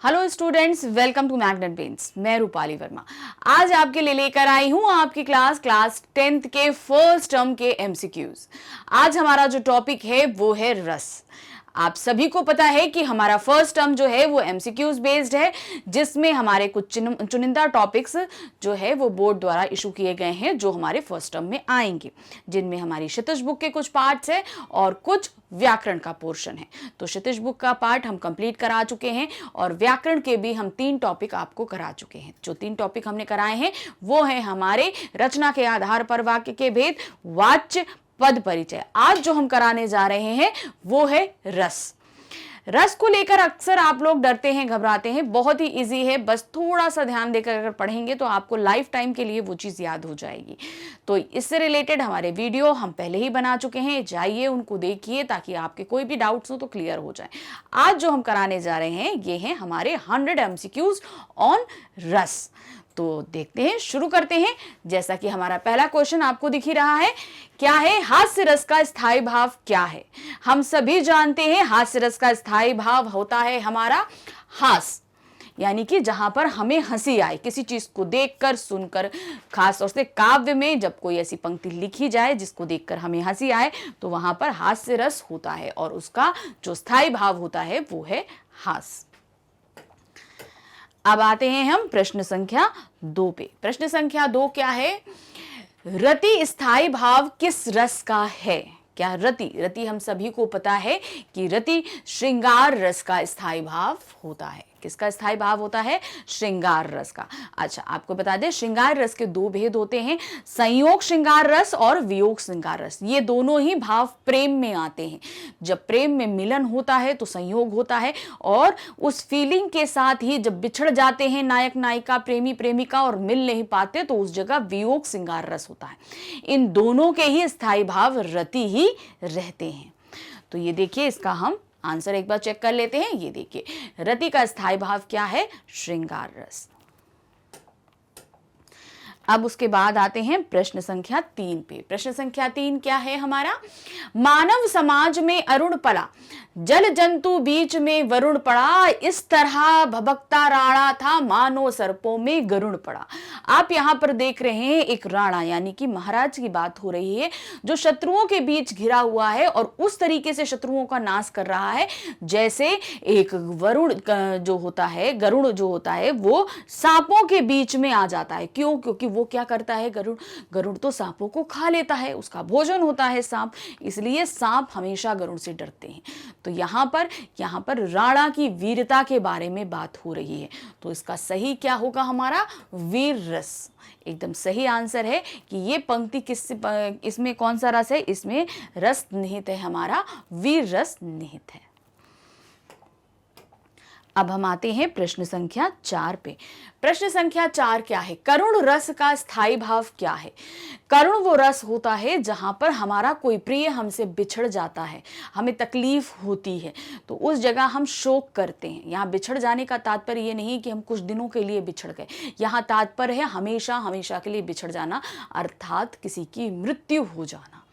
Hello students, welcome to Magnet Brains. मैं रूपाली वर्मा आज आपके लिए लेकर आई हूं आपकी क्लास 10th के फर्स्ट टर्म के एमसीक्यूज। आज हमारा जो टॉपिक है वो है रस। आप सभी को पता है कि हमारा फर्स्ट टर्म जो है वो एमसीक्यूज बेस्ड है, जिसमें हमारे कुछ चुनिंदा टॉपिक्स जो है वो बोर्ड द्वारा इशू किए गए हैं जो हमारे फर्स्ट टर्म में आएंगे, जिनमें हमारी क्षितिज बुक के कुछ पार्ट्स है और कुछ व्याकरण का पोर्शन है। तो क्षितिज बुक का पार्ट हम कंप्लीट करा चुके हैं और व्याकरण के भी हम 3 टॉपिक आपको करा चुके हैं। जो 3 टॉपिक हमने कराए हैं वो है हमारे रचना के आधार पर वाक्य के भेद, वाच्य, पद परिचय। आज जो हम कराने जा रहे हैं वो है रस। रस को लेकर अक्सर आप लोग डरते हैं, घबराते हैं। बहुत ही इजी है, बस थोड़ा सा ध्यान देकर अगर पढ़ेंगे तो आपको लाइफ टाइम के लिए वो चीज़ याद हो जाएगी। तो इससे रिलेटेड हमारे वीडियो हम पहले ही बना चुके हैं, जाइए उनको देखिए ताकि आपके कोई भी डाउट्स हो तो क्लियर हो जाए। आज जो हम कराने जा रहे हैं ये हैं हमारे 100 MCQs ऑन रस। तो देखते हैं, शुरू करते हैं। जैसा कि हमारा पहला क्वेश्चन आपको दिख ही रहा है, क्या है हास्य रस का स्थायी भाव क्या है। हम सभी जानते हैं हास्य रस का स्थायी भाव होता है हमारा हास, यानी कि जहां पर हमें हंसी आए किसी चीज को देखकर, सुनकर। खास तौर से काव्य में जब कोई ऐसी पंक्ति लिखी जाए जिसको देखकर हमें हंसी आए तो वहां पर हास्य रस होता है और उसका जो स्थायी भाव होता है वो है हास। अब आते हैं हम प्रश्न संख्या 2 पे। प्रश्न संख्या 2 क्या है, रति स्थायी भाव किस रस का है। क्या रति हम सभी को पता है कि रति श्रृंगार रस का स्थायी भाव होता है। किसका स्थायी भाव होता है? श्रृंगार रस का। अच्छा, आपको बता दें श्रृंगार रस के 2 भेद होते हैं, संयोग श्रृंगार रस और वियोग श्रृंगार रस। ये दोनों ही भाव प्रेम में आते हैं। जब प्रेम में मिलन होता है तो संयोग होता है, और उस फीलिंग के साथ ही जब बिछड़ जाते हैं नायक नायिका, प्रेमी प्रेमिका और मिल नहीं पाते तो उस जगह वियोग श्रृंगार रस होता है। इन दोनों के ही स्थायी भाव रति ही रहते हैं। तो ये देखिए, इसका हम आंसर एक बार चेक कर लेते हैं। ये देखिए, रति का स्थायी भाव क्या है? श्रृंगार रस। अब उसके बाद आते हैं प्रश्न संख्या 3 पे। प्रश्न संख्या 3 क्या है हमारा, मानव समाज में अरुण पड़ा, जल जंतु बीच में वरुण पड़ा, इस तरह भभकता राणा था, मानो सर्पों में गरुण पड़ा। आप यहां पर देख रहे हैं एक राणा, यानी कि महाराज की बात हो रही है, जो शत्रुओं के बीच घिरा हुआ है और उस तरीके से शत्रुओं का नाश कर रहा है जैसे एक वरुण जो होता है, गरुड़ जो होता है, वो सांपों के बीच में आ जाता है। क्यों? क्योंकि वो क्या करता है, गरुड़ तो सांपों को खा लेता है, उसका भोजन होता है सांप, इसलिए सांप हमेशा गरुड़ से डरते हैं। तो यहाँ पर राणा की वीरता के बारे में बात हो रही है। तो इसका सही क्या होगा हमारा? वीर रस। एकदम सही आंसर है कि ये पंक्ति इसमें कौन सा रस है? इसमें रस निहित है, हमारा वीर रस निहित है। अब हम आते हैं प्रश्न संख्या 4 पे। प्रश्न संख्या 4 क्या है, करुण रस का स्थायी भाव क्या है। करुण वो रस होता है जहां पर हमारा कोई प्रिय हमसे बिछड़ जाता है, हमें तकलीफ होती है, तो उस जगह हम शोक करते हैं। यहाँ बिछड़ जाने का तात्पर्य ये नहीं कि हम कुछ दिनों के लिए बिछड़ गए, यहाँ तात्पर्य है हमेशा हमेशा के लिए बिछड़ जाना, अर्थात किसी की मृत्यु हो जाना।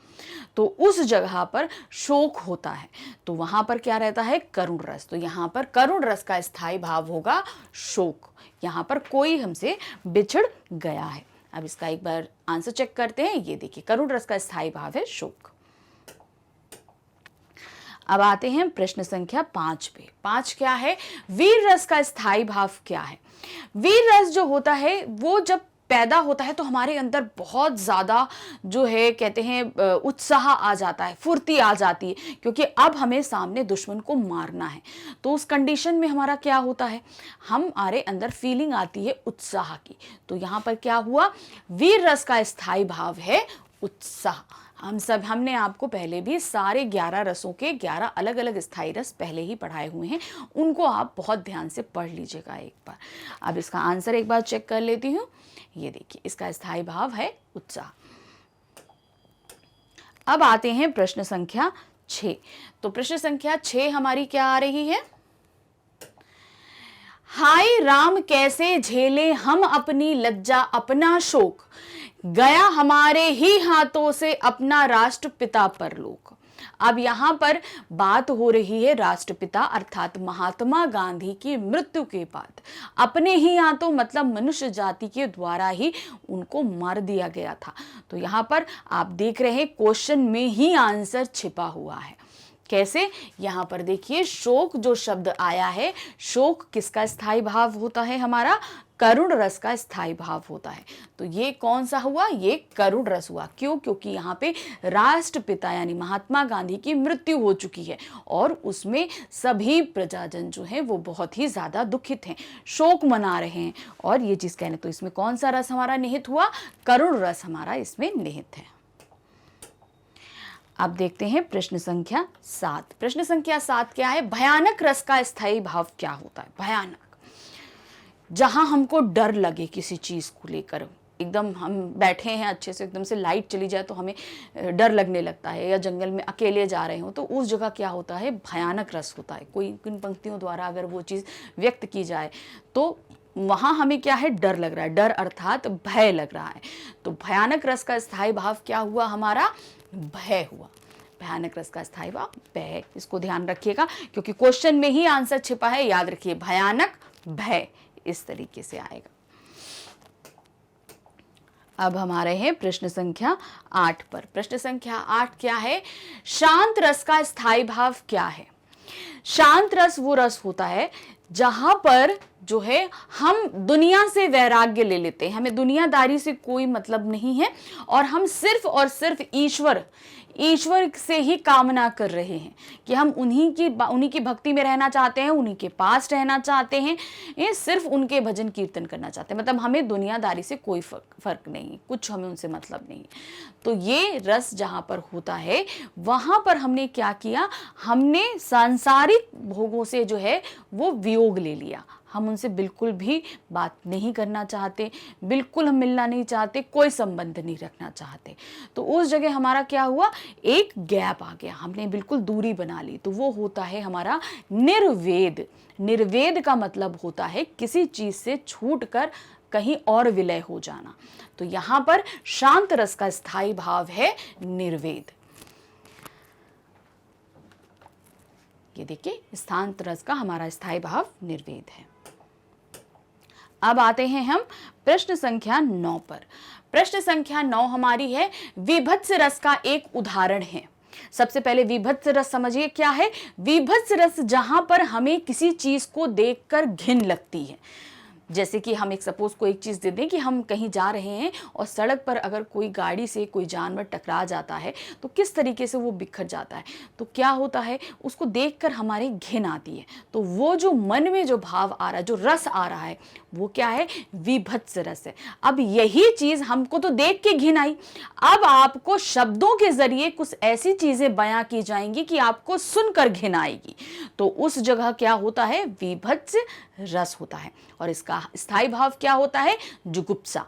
तो उस जगह पर शोक होता है, तो वहां पर क्या रहता है? करुण रस। तो यहां पर करुण रस का स्थायी भाव होगा शोक। यहां पर कोई हमसे बिछड़ गया है। अब इसका एक बार आंसर चेक करते हैं। ये देखिए, करुण रस का स्थायी भाव है शोक। अब आते हैं प्रश्न संख्या 5 पे। 5 क्या है, वीर रस का स्थायी भाव क्या है। वीर रस जो होता है वो जब पैदा होता है तो हमारे अंदर बहुत ज़्यादा जो है कहते हैं उत्साह आ जाता है, फुर्ती आ जाती है, क्योंकि अब हमें सामने दुश्मन को मारना है। तो उस कंडीशन में हमारा क्या होता है, हमारे अंदर फीलिंग आती है उत्साह की। तो यहाँ पर क्या हुआ, वीर रस का स्थायी भाव है उत्साह। हमने आपको पहले भी सारे 11 रसों के 11 अलग अलग स्थायी रस पहले ही पढ़ाए हुए हैं, उनको आप बहुत ध्यान से पढ़ लीजिएगा एक बार। अब इसका आंसर एक बार चेक कर लेती हूँ। ये देखिए, इसका स्थायी भाव है उत्साह। अब आते हैं प्रश्न संख्या 6। तो प्रश्न संख्या 6 हमारी क्या आ रही है, हाय राम कैसे झेले हम अपनी लज्जा अपना शोक, गया हमारे ही हाथों से अपना राष्ट्र पिता परलोक। अब यहाँ पर बात हो रही है राष्ट्रपिता अर्थात महात्मा गांधी की मृत्यु के बाद अपने ही हाथों मतलब मनुष्य जाति के द्वारा ही उनको मार दिया गया था। तो यहाँ पर आप देख रहे हैं क्वेश्चन में ही आंसर छिपा हुआ है। कैसे? यहाँ पर देखिए शोक जो शब्द आया है, शोक किसका स्थायी भाव होता है? हमारा करुण रस का स्थायी भाव होता है। तो ये कौन सा हुआ? ये करुण रस हुआ। क्यों? क्योंकि यहाँ पे राष्ट्रपिता यानी महात्मा गांधी की मृत्यु हो चुकी है और उसमें सभी प्रजाजन जो है वो बहुत ही ज्यादा दुखित हैं, शोक मना रहे हैं और ये चीज कहने, तो इसमें कौन सा रस हमारा निहित हुआ? करुण रस हमारा इसमें निहित है। अब देखते हैं प्रश्न संख्या 7। प्रश्न संख्या 7 क्या है? भयानक रस का स्थायी भाव क्या होता है? भयानक, जहां हमको डर लगे किसी चीज को लेकर, एकदम हम बैठे हैं अच्छे से, एकदम से लाइट चली जाए तो हमें डर लगने लगता है, या जंगल में अकेले जा रहे हो तो उस जगह क्या होता है? भयानक रस होता है। कोई किन पंक्तियों द्वारा अगर वो चीज़ व्यक्त की जाए तो वहां हमें क्या है? डर लग रहा है, डर अर्थात भय लग रहा है। तो भयानक रस का स्थायी भाव क्या हुआ? हमारा भय हुआ। भयानक रस का स्थायी भाव भय, इसको ध्यान रखिएगा क्योंकि क्वेश्चन में ही आंसर छिपा है। याद रखिए, भयानक, भय, इस तरीके से आएगा। अब हमारे हैं प्रश्न संख्या 8 पर। प्रश्न संख्या 8 क्या है? शांत रस का स्थायी भाव क्या है? शांत रस वो रस होता है जहां पर जो है हम दुनिया से वैराग्य ले लेते हैं, हमें दुनियादारी से कोई मतलब नहीं है और हम सिर्फ और सिर्फ ईश्वर से ही कामना कर रहे हैं कि हम उन्हीं की भक्ति में रहना चाहते हैं, उन्हीं के पास रहना चाहते हैं, ये सिर्फ उनके भजन कीर्तन करना चाहते हैं। मतलब हमें दुनियादारी से कोई फर्क नहीं है, कुछ हमें उनसे मतलब नहीं है। तो ये रस जहाँ पर होता है वहाँ पर हमने क्या किया? हमने सांसारिक भोगों से जो है वो वियोग ले लिया। हम उनसे बिल्कुल भी बात नहीं करना चाहते, बिल्कुल हम मिलना नहीं चाहते, कोई संबंध नहीं रखना चाहते। तो उस जगह हमारा क्या हुआ? एक गैप आ गया, हमने बिल्कुल दूरी बना ली। तो वो होता है हमारा निर्वेद। निर्वेद का मतलब होता है किसी चीज से छूटकर कहीं और विलय हो जाना। तो यहां पर शांत रस का स्थायी भाव है निर्वेद। ये देखिए, शांत रस का हमारा स्थायी भाव निर्वेद है। अब आते हैं हम प्रश्न संख्या 9 पर। प्रश्न संख्या 9 हमारी है विभत्स रस का एक उदाहरण है। सबसे पहले विभत्स रस समझिए क्या है? विभत्स रस जहां पर हमें किसी चीज को देखकर घिन लगती है। जैसे कि हम एक सपोज को एक चीज़ दे दें कि हम कहीं जा रहे हैं और सड़क पर अगर कोई गाड़ी से कोई जानवर टकरा जाता है तो किस तरीके से वो बिखर जाता है, तो क्या होता है? उसको देखकर हमारे घिन आती है। तो वो जो मन में जो भाव आ रहा है, जो रस आ रहा है, वो क्या है? विभत्स रस है। अब यही चीज़ हमको तो देख के घिन आई, अब आपको शब्दों के जरिए कुछ ऐसी चीज़ें बयां की जाएंगी कि आपको सुनकर घिन आएगी। तो उस जगह क्या होता है? विभत्स रस होता है। और इसका स्थायी भाव क्या होता है? जुगुप्सा।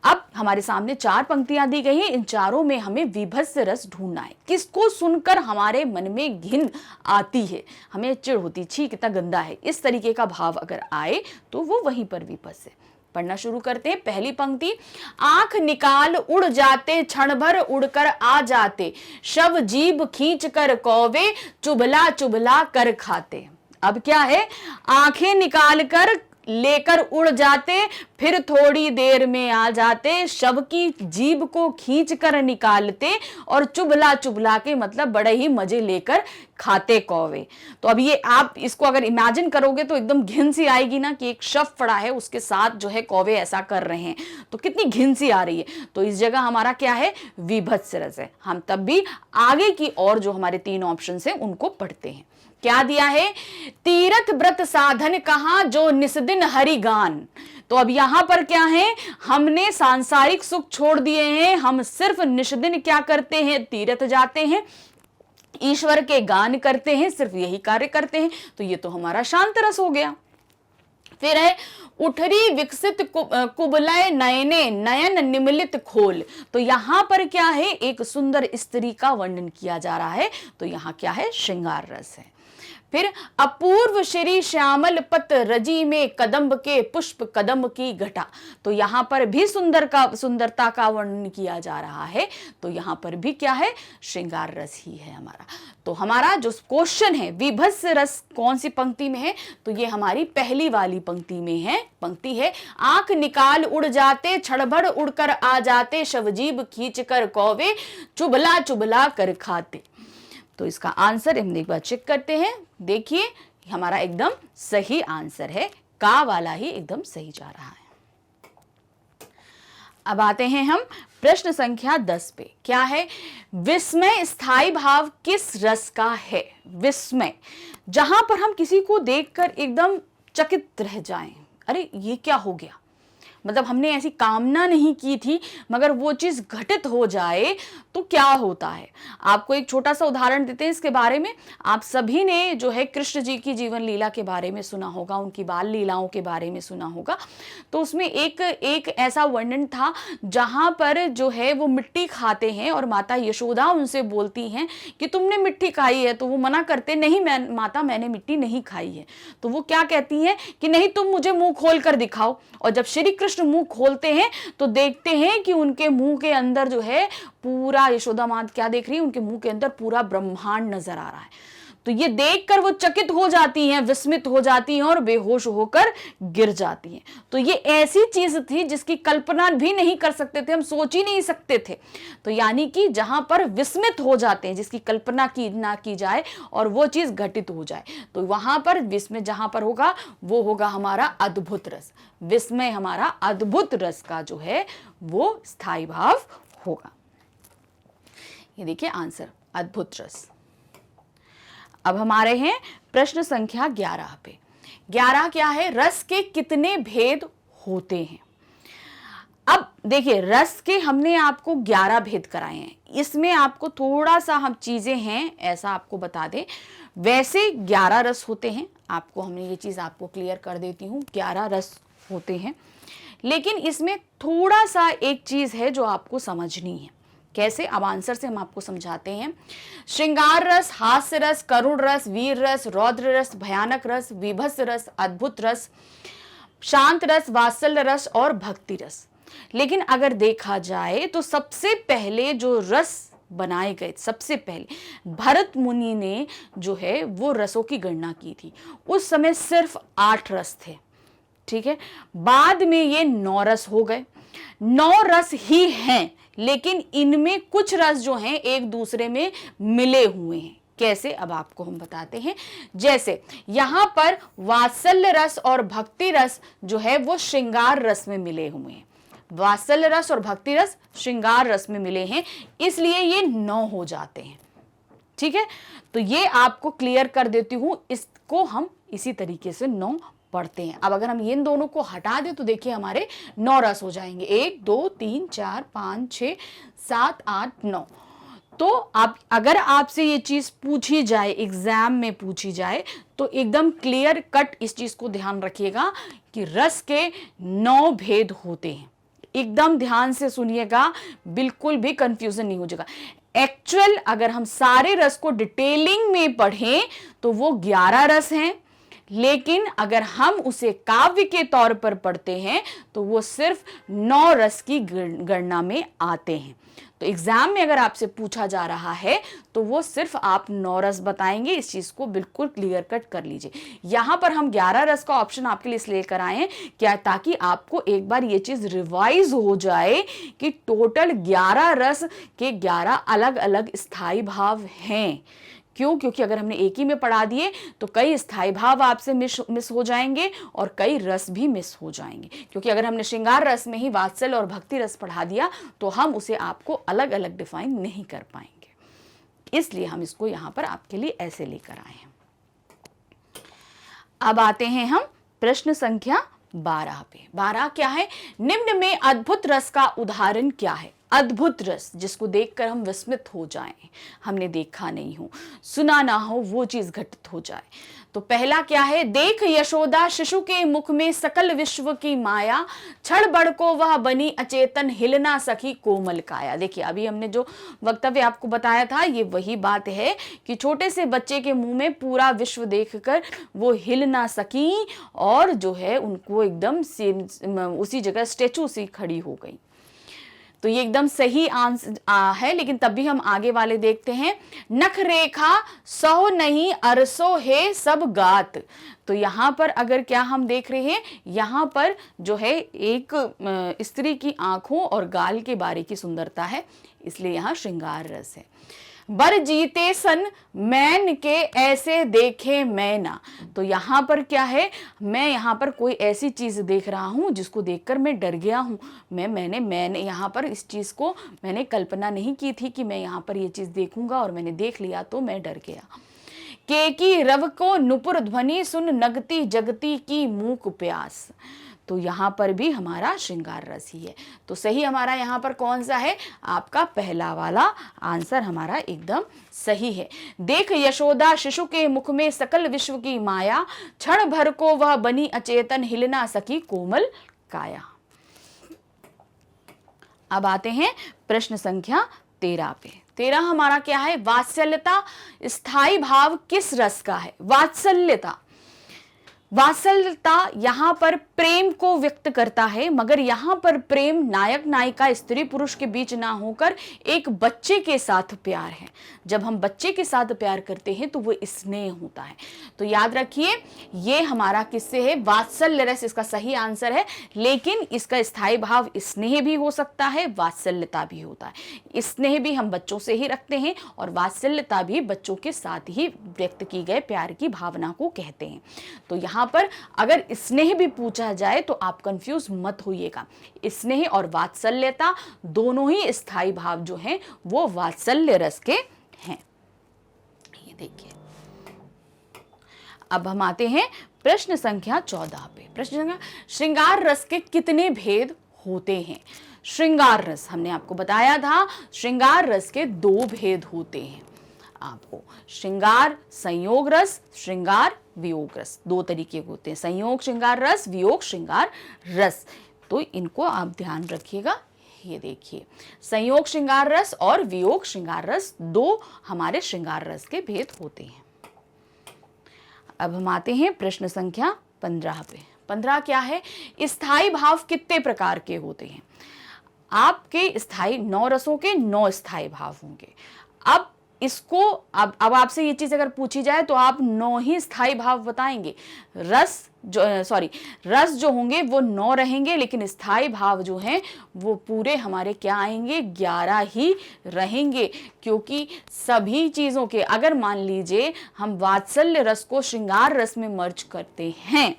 अब हमारे सामने 4 पंक्तियां दी गई हैं, इन चारों में हमें विभत्स रस ढूंढना है। किसको सुनकर हमारे मन में घिन आती है, हमें चिढ़ होती, छी कितना गंदा है, इस तरीके का भाव अगर आए तो वो वहीं पर विभत्स है। पढ़ना शुरू करते हैं। पहली पंक्ति, आंख निकाल उड़ जाते, क्षण भर उड़कर आ जाते, शव जीभ खींच कर कौवे, चुभला चुभला कर खाते। अब क्या है? आंखें निकाल कर लेकर उड़ जाते, फिर थोड़ी देर में आ जाते, शव की जीभ को खींच कर निकालते और चुभला चुभला के मतलब बड़े ही मजे लेकर खाते कौवे। तो अब ये आप इसको अगर इमेजिन करोगे तो एकदम घिन सी आएगी ना कि एक शव पड़ा है, उसके साथ जो है कौवे ऐसा कर रहे हैं, तो कितनी घिन सी आ रही है। तो इस जगह हमारा क्या है? विभत्स रस है। हम तब भी आगे की और जो हमारे 3 ऑप्शन है उनको पढ़ते हैं। क्या दिया है? तीरथ व्रत साधन कहां जो निस्दिन हरि गान। तो अब यहां पर क्या है? हमने सांसारिक सुख छोड़ दिए हैं, हम सिर्फ निस्दिन क्या करते हैं? तीर्थ जाते हैं, ईश्वर के गान करते हैं, सिर्फ यही कार्य करते हैं। तो ये तो हमारा शांत रस हो गया। फिर है उठरी विकसित कुबलय नयने, नयन निमिलित खोल। तो यहां पर क्या है? एक सुंदर स्त्री का वर्णन किया जा रहा है। तो यहां क्या है? श्रृंगार रस है। फिर अपूर्व श्री श्यामल पत रजी में कदम्ब के पुष्प कदम की घटा। तो यहाँ पर भी सुंदरता का वर्णन किया जा रहा है। तो यहाँ पर भी क्या है, श्रृंगार रस ही है हमारा। तो हमारा जो क्वेश्चन है विभत्स रस कौन सी पंक्ति में है, तो ये हमारी पहली वाली पंक्ति में है। पंक्ति है, आंख निकाल उड़ जाते क्षणभर उड़कर आ जाते शवजीब खींच कर कौवे चुभला चुभला कर खाते। तो इसका आंसर हम एक बार चेक करते हैं। देखिए हमारा एकदम सही आंसर है, का वाला ही एकदम सही जा रहा है। अब आते हैं हम प्रश्न संख्या 10 पे। क्या है, विस्मय स्थायी भाव किस रस का है। विस्मय, जहां पर हम किसी को देखकर एकदम चकित रह जाएं, अरे ये क्या हो गया, मतलब हमने ऐसी कामना नहीं की थी मगर वो चीज घटित हो जाए तो क्या होता है। आपको एक छोटा सा उदाहरण देते हैं इसके बारे में। आप सभी ने जो है कृष्ण जी की जीवन लीला के बारे में सुना होगा, उनकी बाल लीलाओं के बारे में सुना होगा। तो उसमें एक ऐसा वर्णन था जहां पर जो है वो मिट्टी खाते हैं और माता यशोदा उनसे बोलती हैं कि तुमने मिट्टी खाई है। तो वो मना करते, नहीं माता मैंने मिट्टी नहीं खाई है। तो वो क्या कहती हैं कि नहीं तुम मुझे मुंह खोल कर दिखाओ। और जब श्री कृष्ण मुंह खोलते हैं तो देखते हैं कि उनके मुंह के अंदर जो है पूरा, यशोदा माँ क्या देख रही है, उनके मुंह के अंदर पूरा ब्रह्मांड नजर आ रहा है। तो ये देखकर वो चकित हो जाती हैं, विस्मित हो जाती हैं और बेहोश होकर गिर जाती हैं। तो ये ऐसी चीज थी जिसकी कल्पना भी नहीं कर सकते थे, हम सोच ही नहीं सकते थे। तो यानी कि जहां पर विस्मित हो जाते हैं, जिसकी कल्पना की ना की जाए और वो चीज घटित हो जाए, तो वहां पर विस्मय जहां पर होगा वो होगा हमारा अद्भुत रस। विस्मय हमारा अद्भुत रस का जो है वो स्थायी भाव होगा। ये देखिए आंसर, अद्भुत रस। अब हमारे हैं प्रश्न संख्या 11 पे। 11 क्या है, रस के कितने भेद होते हैं। अब देखिए रस के हमने आपको 11 भेद कराए हैं। इसमें आपको थोड़ा सा हम चीजें हैं ऐसा आपको बता दें, वैसे 11 रस होते हैं। आपको हमने ये चीज आपको क्लियर कर देती हूँ, 11 रस होते हैं। लेकिन इसमें थोड़ा सा एक चीज है जो आपको समझनी है। कैसे, अब आंसर से हम आपको समझाते हैं। श्रृंगार रस, हास्य रस, करुण रस, वीर रस, रौद्र रस, भयानक रस, विभत्स रस, अद्भुत रस, शांत रस, वात्सल्य रस और भक्ति रस। लेकिन अगर देखा जाए तो सबसे पहले जो रस बनाए गए, सबसे पहले भरत मुनि ने जो है वो रसों की गणना की थी। उस समय सिर्फ 8 रस थे, ठीक है। बाद में ये 9 रस हो गए। 9 रस ही हैं, लेकिन इनमें कुछ रस जो हैं एक दूसरे में मिले हुए हैं। कैसे, अब आपको हम बताते हैं। जैसे यहां पर वात्सल्य रस और भक्ति रस जो है वो श्रृंगार रस में मिले हुए हैं। वात्सल्य रस और भक्ति रस श्रृंगार रस में मिले हैं, इसलिए ये 9 हो जाते हैं, ठीक है। तो ये आपको क्लियर कर देती हूं, इसको हम इसी तरीके से 9 पढ़ते हैं। अब अगर हम इन दोनों को हटा दें तो देखिए हमारे 9 रस हो जाएंगे। 1 2 3 4 5 6 7 8 9। तो आप अगर आपसे ये चीज पूछी जाए, एग्जाम में पूछी जाए, तो एकदम क्लियर कट इस चीज को ध्यान रखिएगा कि रस के 9 भेद होते हैं। एकदम ध्यान से सुनिएगा, बिल्कुल भी कंफ्यूजन नहीं हो जाएगा। एक्चुअल अगर हम सारे रस को डिटेलिंग में पढ़ें तो वो 11 रस हैं, लेकिन अगर हम उसे काव्य के तौर पर पढ़ते हैं तो वो सिर्फ 9 रस की गणना में आते हैं। तो एग्जाम में अगर आपसे पूछा जा रहा है तो वो सिर्फ आप 9 रस बताएंगे। इस चीज को बिल्कुल क्लियर कट कर लीजिए। यहां पर हम 11 रस का ऑप्शन आपके लिए इसलिए कराए हैं क्या, ताकि आपको एक बार ये चीज रिवाइज हो जाए कि टोटल 11 रस के 11 अलग अलग स्थायी भाव हैं। क्यों? क्योंकि अगर हमने एक ही में पढ़ा दिए तो कई स्थायी भाव आपसे मिस हो जाएंगे और कई रस भी मिस हो जाएंगे। क्योंकि अगर हमने श्रृंगार रस में ही वात्सल्य और भक्ति रस पढ़ा दिया तो हम उसे आपको अलग अलग डिफाइन नहीं कर पाएंगे, इसलिए हम इसको यहां पर आपके लिए ऐसे लेकर आए हैं। अब आते हैं हम प्रश्न संख्या 12 पे। 12 क्या है, निम्न में अद्भुत रस का उदाहरण क्या है। अद्भुत रस जिसको देखकर हम विस्मित हो जाएं, हमने देखा नहीं हो, सुना ना हो, वो चीज घटित हो जाए। तो पहला क्या है, देख यशोदा शिशु के मुख में सकल विश्व की माया, क्षण बड़ को वह बनी अचेतन, हिल ना सकी कोमल काया। देखिए अभी हमने जो वक्तव्य आपको बताया था ये वही बात है कि छोटे से बच्चे के मुंह में पूरा विश्व देखकर वो हिल ना सकी और जो है उनको एकदम उसी जगह स्टेचू सी खड़ी हो गई। तो ये एकदम सही आंसर है, लेकिन तब भी हम आगे वाले देखते हैं। नख रेखा सौ नहीं अरसो है सब गात। तो यहाँ पर अगर क्या हम देख रहे हैं, यहाँ पर जो है एक स्त्री की आंखों और गाल के बारे की सुंदरता है, इसलिए यहाँ श्रृंगार रस है। बर जीते सन मैन के ऐसे देखे मैना। तो यहाँ पर क्या है, मैं यहाँ पर कोई ऐसी चीज देख रहा हूँ जिसको देखकर मैं डर गया हूँ। मैंने यहाँ पर इस चीज को मैंने कल्पना नहीं की थी कि मैं यहाँ पर ये चीज देखूंगा और मैंने देख लिया तो मैं डर गया। के की रव को नुपुर ध्वनि सुन नगती जगती की मूक प्यास। तो यहाँ पर भी हमारा श्रृंगार रस ही है। तो सही हमारा यहाँ पर कौन सा है, आपका पहला वाला आंसर हमारा एकदम सही है। देख यशोदा शिशु के मुख में सकल विश्व की माया, क्षण भर को वह बनी अचेतन, हिल ना सकी कोमल काया। अब आते हैं प्रश्न संख्या 13 पे। 13 हमारा क्या है, वात्सल्यता स्थायी भाव किस रस का है। वात्सल्यता यहाँ पर प्रेम को व्यक्त करता है, मगर यहाँ पर प्रेम नायक नायिका स्त्री पुरुष के बीच ना होकर एक बच्चे के साथ प्यार है। जब हम बच्चे के साथ प्यार करते हैं तो वो स्नेह होता है। तो याद रखिए ये हमारा किससे है, वात्सल्य रस इसका सही आंसर है, लेकिन इसका स्थायी भाव स्नेह भी हो सकता है, वात्सल्यता भी होता है। स्नेह भी हम बच्चों से ही रखते हैं और वात्सल्यता भी बच्चों के साथ ही व्यक्त की गए प्यार की भावना को कहते हैं। तो यहाँ पर अगर स्नेह भी पूछा जाए तो आप कंफ्यूज मत होइएगा। स्नेह और वात्सल्यता दोनों ही स्थायी भाव जो हैं वो वात्सल्य रस के हैं। ये देखिए, अब हम आते हैं प्रश्न संख्या 14 पे। प्रश्न संख्या, श्रृंगार रस के कितने भेद होते हैं। श्रृंगार रस हमने आपको बताया था, श्रृंगार रस के 2 भेद होते हैं। आपको श्रृंगार संयोग रस, श्रृंगार वियोग रस, 2 तरीके के होते हैं, संयोग श्रृंगार रस, वियोग श्रृंगार रस। तो इनको आप ध्यान रखिएगा। ये देखिए, संयोग श्रृंगार रस और वियोग श्रृंगार रस 2 हमारे श्रृंगार रस के भेद होते हैं। अब हम आते हैं प्रश्न संख्या 15 पे। 15 क्या है, स्थायी भाव कितने प्रकार के होते हैं। आपके स्थायी 9 रसों के 9 स्थायी भाव होंगे। अब इसको अब आपसे ये चीज अगर पूछी जाए तो आप 9 ही स्थायी भाव बताएंगे। रस जो होंगे वो 9 रहेंगे, लेकिन स्थायी भाव जो हैं वो पूरे हमारे क्या आएंगे, 11 ही रहेंगे। क्योंकि सभी चीजों के, अगर मान लीजिए हम वात्सल्य रस को श्रृंगार रस में मर्ज करते हैं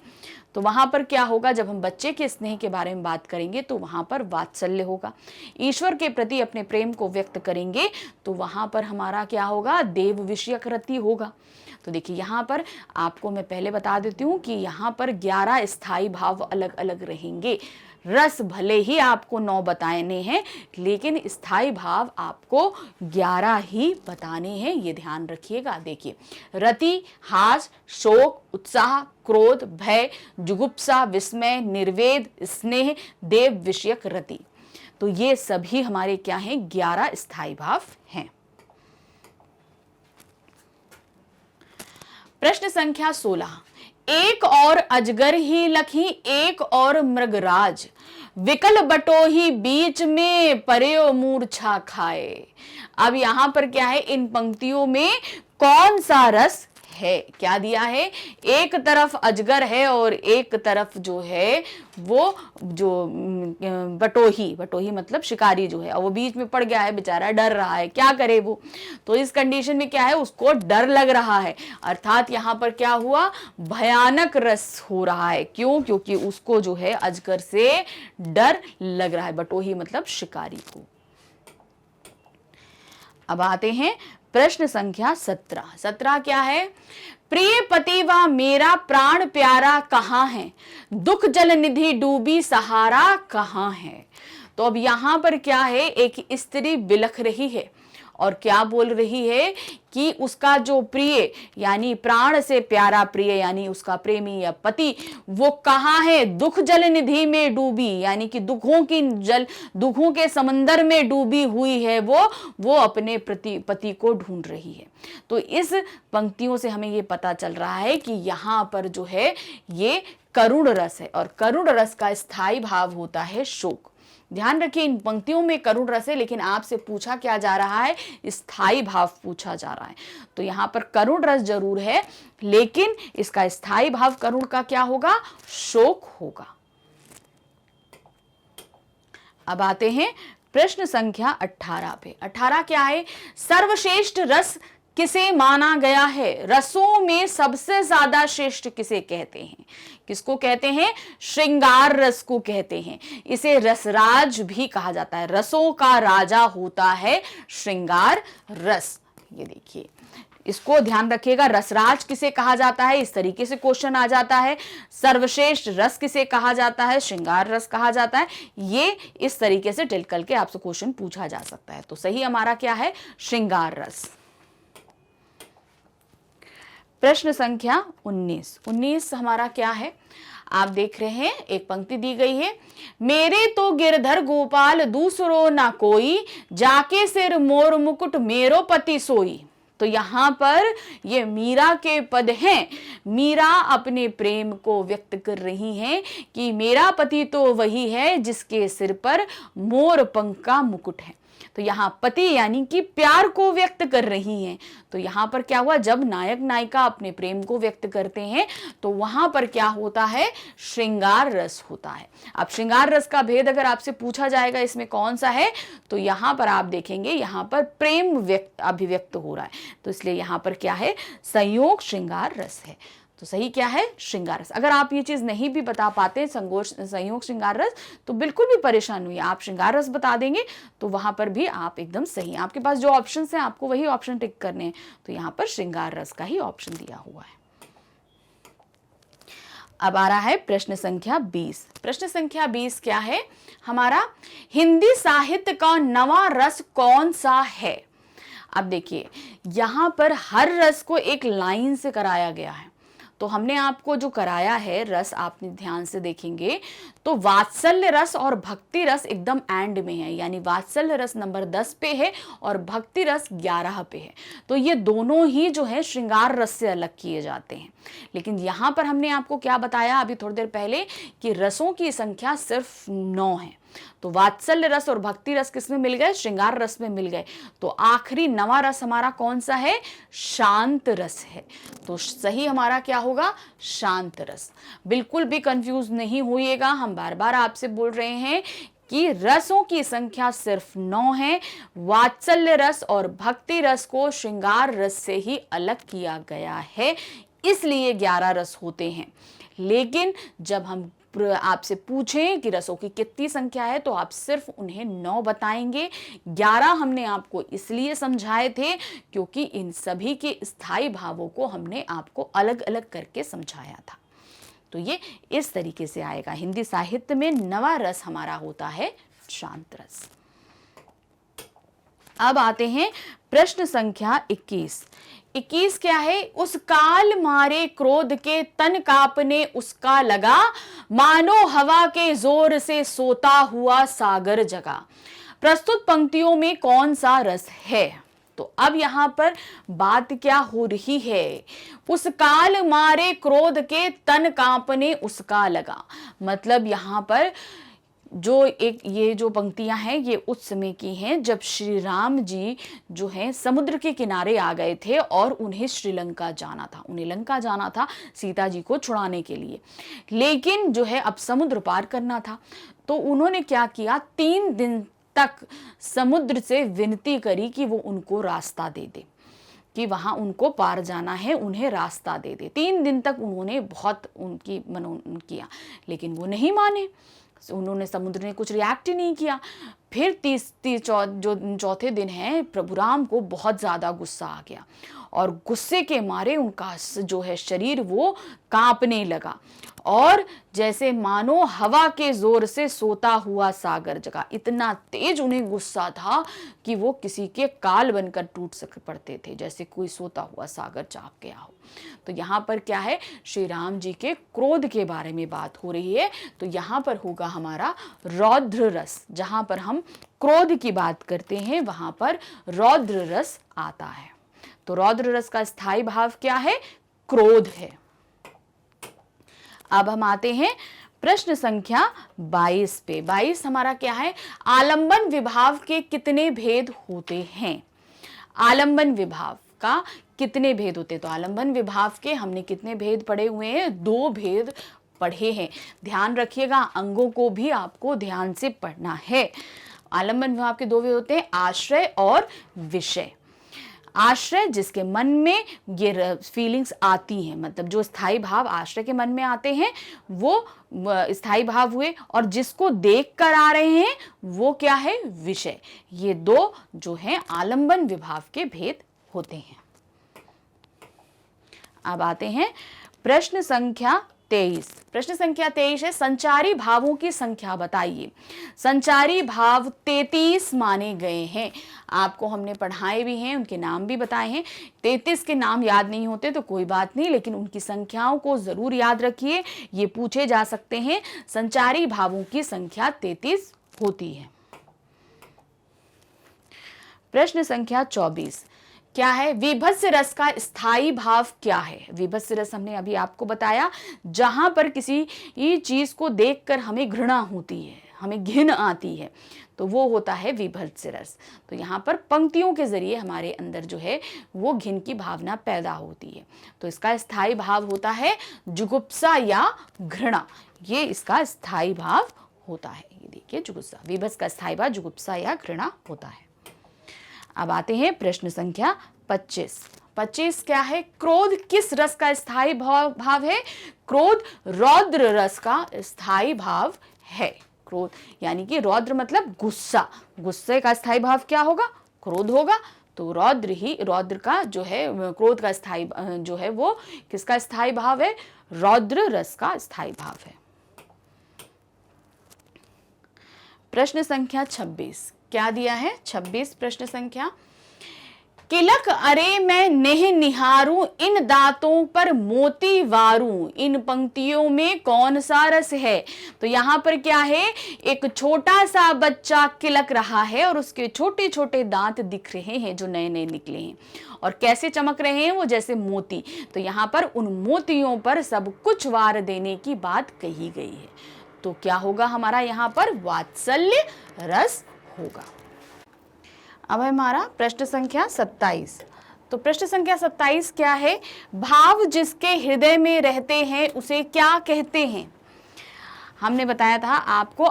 तो वहां पर क्या होगा, जब हम बच्चे के स्नेह के बारे में बात करेंगे तो वहां पर वात्सल्य होगा। ईश्वर के प्रति अपने प्रेम को व्यक्त करेंगे तो वहां पर हमारा क्या होगा, देव विषयक रति होगा। तो देखिए यहाँ पर आपको मैं पहले बता देती हूँ कि यहाँ पर 11 स्थायी भाव अलग अलग रहेंगे। रस भले ही आपको 9 बताने हैं, लेकिन स्थायी भाव आपको 11 ही बताने हैं, ये ध्यान रखिएगा। देखिए, रति, हास, शोक, उत्साह, क्रोध, भय, जुगुप्सा, विस्मय, निर्वेद, स्नेह, देव विषयक रति। तो ये सभी हमारे क्या हैं, 11 स्थायी भाव हैं। प्रश्न संख्या 16, एक और अजगर ही लखी एक और मृगराज, विकल बटो ही बीच में पर्यो मूर्छा खाए। अब यहां पर क्या है, इन पंक्तियों में कौन सा रस है, क्या दिया है, एक तरफ अजगर है और एक तरफ जो है वो जो बटोही मतलब शिकारी जो है, और वो बीच में पड़ गया है, बेचारा डर रहा है, क्या करे वो। तो इस कंडीशन में क्या है, उसको डर लग रहा है, अर्थात यहाँ पर क्या हुआ, भयानक रस हो रहा है। क्यों, क्योंकि उसको जो है अजगर से डर लग रहा है, बटोही मतलब शिकारी को। अब आते हैं प्रश्न संख्या 17। 17 क्या है, प्रिय पति व मेरा प्राण प्यारा कहाँ है, दुख जल निधि डूबी सहारा कहाँ है। तो अब यहां पर क्या है, एक स्त्री बिलख रही है और क्या बोल रही है कि उसका जो प्रिय यानी प्राण से प्यारा प्रिय यानी उसका प्रेमी या पति वो कहाँ है, दुख जल निधि में डूबी, यानी कि दुखों के समंदर में डूबी हुई है वो अपने पति को ढूंढ रही है। तो इस पंक्तियों से हमें ये पता चल रहा है कि यहाँ पर जो है ये करुण रस है, और करुण रस का स्थायी भाव होता है शोक। ध्यान रखिए, इन पंक्तियों में करुण रस है, लेकिन आपसे पूछा क्या जा रहा है, स्थायी भाव पूछा जा रहा है। तो यहां पर करुण रस जरूर है, लेकिन इसका स्थायी भाव करुण का क्या होगा, शोक होगा। अब आते हैं प्रश्न संख्या 18 पे। 18 क्या है, सर्वश्रेष्ठ रस किसे माना गया है, रसों में सबसे ज्यादा श्रेष्ठ किसे कहते हैं, किसको कहते हैं, श्रृंगार रस को कहते हैं। इसे रसराज भी कहा जाता है, रसों का राजा होता है श्रृंगार रस। ये देखिए, इसको ध्यान रखिएगा, रसराज किसे कहा जाता है, इस तरीके से क्वेश्चन आ जाता है। सर्वश्रेष्ठ रस किसे कहा जाता है, श्रृंगार रस कहा जाता है। ये इस तरीके से टिलकल के आपसे क्वेश्चन पूछा जा सकता है। तो सही हमारा क्या है, श्रृंगार रस। प्रश्न संख्या 19 हमारा क्या है, आप देख रहे हैं, एक पंक्ति दी गई है, मेरे तो गिरधर गोपाल दूसरो ना कोई, जाके सिर मोर मुकुट मेरो पति सोई। तो यहां पर ये मीरा के पद हैं। मीरा अपने प्रेम को व्यक्त कर रही हैं कि मेरा पति तो वही है जिसके सिर पर मोर पंख का मुकुट है। तो यहाँ पति यानी कि प्यार को व्यक्त कर रही हैं। तो यहाँ पर क्या हुआ, जब नायक नायिका अपने प्रेम को व्यक्त करते हैं तो वहां पर क्या होता है, श्रृंगार रस होता है। अब श्रृंगार रस का भेद अगर आपसे पूछा जाएगा इसमें कौन सा है, तो यहाँ पर आप देखेंगे यहाँ पर प्रेम अभिव्यक्त हो रहा है। तो इसलिए यहाँ पर क्या है, संयोग श्रृंगार रस है। तो सही क्या है, श्रृंगार रस। अगर आप ये चीज नहीं भी बता पाते संयोग श्रृंगार रस, तो बिल्कुल भी परेशान हुई, आप श्रृंगार रस बता देंगे तो वहां पर भी आप एकदम सही। आपके पास जो ऑप्शन है आपको वही ऑप्शन टिक करने हैं। तो यहाँ पर श्रृंगार रस का ही ऑप्शन दिया हुआ है। अब आ रहा है प्रश्न संख्या 20। प्रश्न संख्या 20 क्या है हमारा, हिंदी साहित्य का नवा रस कौन सा है। अब देखिए, यहां पर हर रस को एक लाइन से कराया गया है। तो हमने आपको जो कराया है रस, आपने ध्यान से देखेंगे तो वात्सल्य रस और भक्ति रस एकदम एंड में है, यानी वात्सल्य रस नंबर 10 पे है और भक्ति रस 11 पे है। तो ये दोनों ही जो है श्रृंगार रस से अलग किए जाते हैं। लेकिन यहाँ पर हमने आपको क्या बताया अभी थोड़ी देर पहले कि रसों की संख्या सिर्फ 9 है। तो वात्सल्य रस और भक्ति रस किसमें मिल गए, श्रृंगार रस में मिल गए। तो आखिरी नवा रस हमारा कौन सा है, शांत रस है। तो सही हमारा क्या होगा, शांत रस। बिल्कुल भी कंफ्यूज नहीं होइएगा, हम बार बार आपसे बोल रहे हैं कि रसों की संख्या सिर्फ 9 है। वात्सल्य रस और भक्ति रस को श्रृंगार रस से ही अलग किया गया है, इसलिए 11 रस होते हैं। लेकिन जब हम आपसे पूछें कि रसों की कितनी संख्या है तो आप सिर्फ उन्हें 9 बताएंगे। 11 हमने आपको इसलिए समझाए थे क्योंकि इन सभी के स्थायी भावों को हमने आपको अलग अलग करके समझाया था। तो ये इस तरीके से आएगा। हिंदी साहित्य में नवा रस हमारा होता है शांत रस। अब आते हैं प्रश्न संख्या 21। 21 क्या है, उस काल मारे क्रोध के तन कांपने उसका लगा, मानो हवा के जोर से सोता हुआ सागर जगा। प्रस्तुत पंक्तियों में कौन सा रस है। तो अब यहां पर बात क्या हो रही है, उस काल मारे क्रोध के तन कांपने उसका लगा। मतलब यहां पर जो एक ये जो पंक्तियां हैं ये उस समय की हैं जब श्री राम जी जो हैं समुद्र के किनारे आ गए थे और उन्हें श्रीलंका जाना था, उन्हें लंका जाना था सीता जी को छुड़ाने के लिए। लेकिन जो है अब समुद्र पार करना था, तो उन्होंने क्या किया, 3 दिन तक समुद्र से विनती करी कि वो उनको रास्ता दे दे, कि वहां उनको पार जाना है, उन्हें रास्ता दे दे। 3 दिन तक उन्होंने बहुत उनकी मनन किया, लेकिन वो नहीं माने। उन्होंने समुद्र ने कुछ रिएक्ट ही नहीं किया। फिर जो चौथे दिन है प्रभु राम को बहुत ज़्यादा गुस्सा आ गया और गुस्से के मारे उनका जो है शरीर वो कांपने लगा और जैसे मानो हवा के जोर से सोता हुआ सागर जगा। इतना तेज उन्हें गुस्सा था कि वो किसी के काल बनकर टूट पड़ते थे, जैसे कोई सोता हुआ सागर जाग गया हो। तो यहाँ पर क्या है, श्री राम जी के क्रोध के बारे में बात हो रही है। तो यहाँ पर होगा हमारा रौद्र रस। जहाँ पर हम क्रोध की बात करते हैं वहां पर रौद्र रस आता है। तो रौद्र रस का स्थायी भाव क्या है, क्रोध है। अब हम आते हैं प्रश्न संख्या 22 पे। 22 हमारा क्या है, आलंबन विभाव के कितने भेद होते हैं। आलंबन विभाव का कितने भेद होते हैं। तो आलंबन विभाव के हमने कितने भेद पढ़े हुए हैं, 2 भेद पढ़े हैं। ध्यान रखिएगा, अंगों को भी आपको ध्यान से पढ़ना है। आलंबन विभाव के 2 भेद होते हैं, आश्रय और विषय। आश्रय जिसके मन में ये फीलिंग्स आती हैं, मतलब जो स्थायी भाव आश्रय के मन में आते हैं वो स्थायी भाव हुए, और जिसको देख कर आ रहे हैं वो क्या है, विषय। ये 2 जो हैं आलंबन विभाव के भेद होते हैं। अब आते हैं प्रश्न संख्या 23। प्रश्न संख्या 23 है, संचारी भावों की संख्या बताइए। संचारी भाव 33 माने गए हैं। आपको हमने पढ़ाए भी हैं, उनके नाम भी बताए हैं। 33 के नाम याद नहीं होते तो कोई बात नहीं, लेकिन उनकी संख्याओं को जरूर याद रखिए, ये पूछे जा सकते हैं। संचारी भावों की संख्या 33 होती है। प्रश्न संख्या 24 क्या है, विभत्स रस का स्थायी भाव क्या है। विभत्स रस हमने अभी आपको बताया, जहां पर किसी चीज को देखकर हमें घृणा होती है, हमें घिन आती है, तो वो होता है विभत्स रस। तो यहाँ पर पंक्तियों के जरिए हमारे अंदर जो है वो घिन की भावना पैदा होती है। तो इसका स्थायी भाव होता है जुगुप्सा या घृणा, ये इसका स्थायी भाव होता है। ये देखिए जुगुप्सा, विभत्स का स्थायी भाव जुगुप्सा या घृणा होता है। अब आते हैं प्रश्न संख्या 25। 25 क्या है, क्रोध किस रस का स्थायी भाव है। क्रोध रौद्र रस का स्थायी भाव है। क्रोध यानी कि रौद्र मतलब गुस्सा, गुस्से का स्थायी भाव क्या होगा, क्रोध होगा। तो रौद्र का जो है, क्रोध का स्थायी जो है वो किसका स्थायी भाव है, रौद्र रस का स्थायी भाव है। प्रश्न संख्या 26 क्या दिया है, 26 प्रश्न संख्या, किलक अरे मैं नेह निहारूं इन दांतों पर मोती वारूं, इन पंक्तियों में कौन सा रस है। तो यहाँ पर क्या है, एक छोटा सा बच्चा किलक रहा है और उसके छोटे छोटे दांत दिख रहे हैं जो नए नए निकले हैं, और कैसे चमक रहे हैं वो, जैसे मोती। तो यहाँ पर उन मोतियों पर सब कुछ वार देने की बात कही गई है। तो क्या होगा हमारा यहाँ पर, वात्सल्य रस होगा। अब हमारा प्रश्न संख्या 27। तो प्रश्न संख्या 27 क्या है, भाव जिसके हृदय में रहते हैं उसे क्या कहते हैं। हमने बताया था आपको,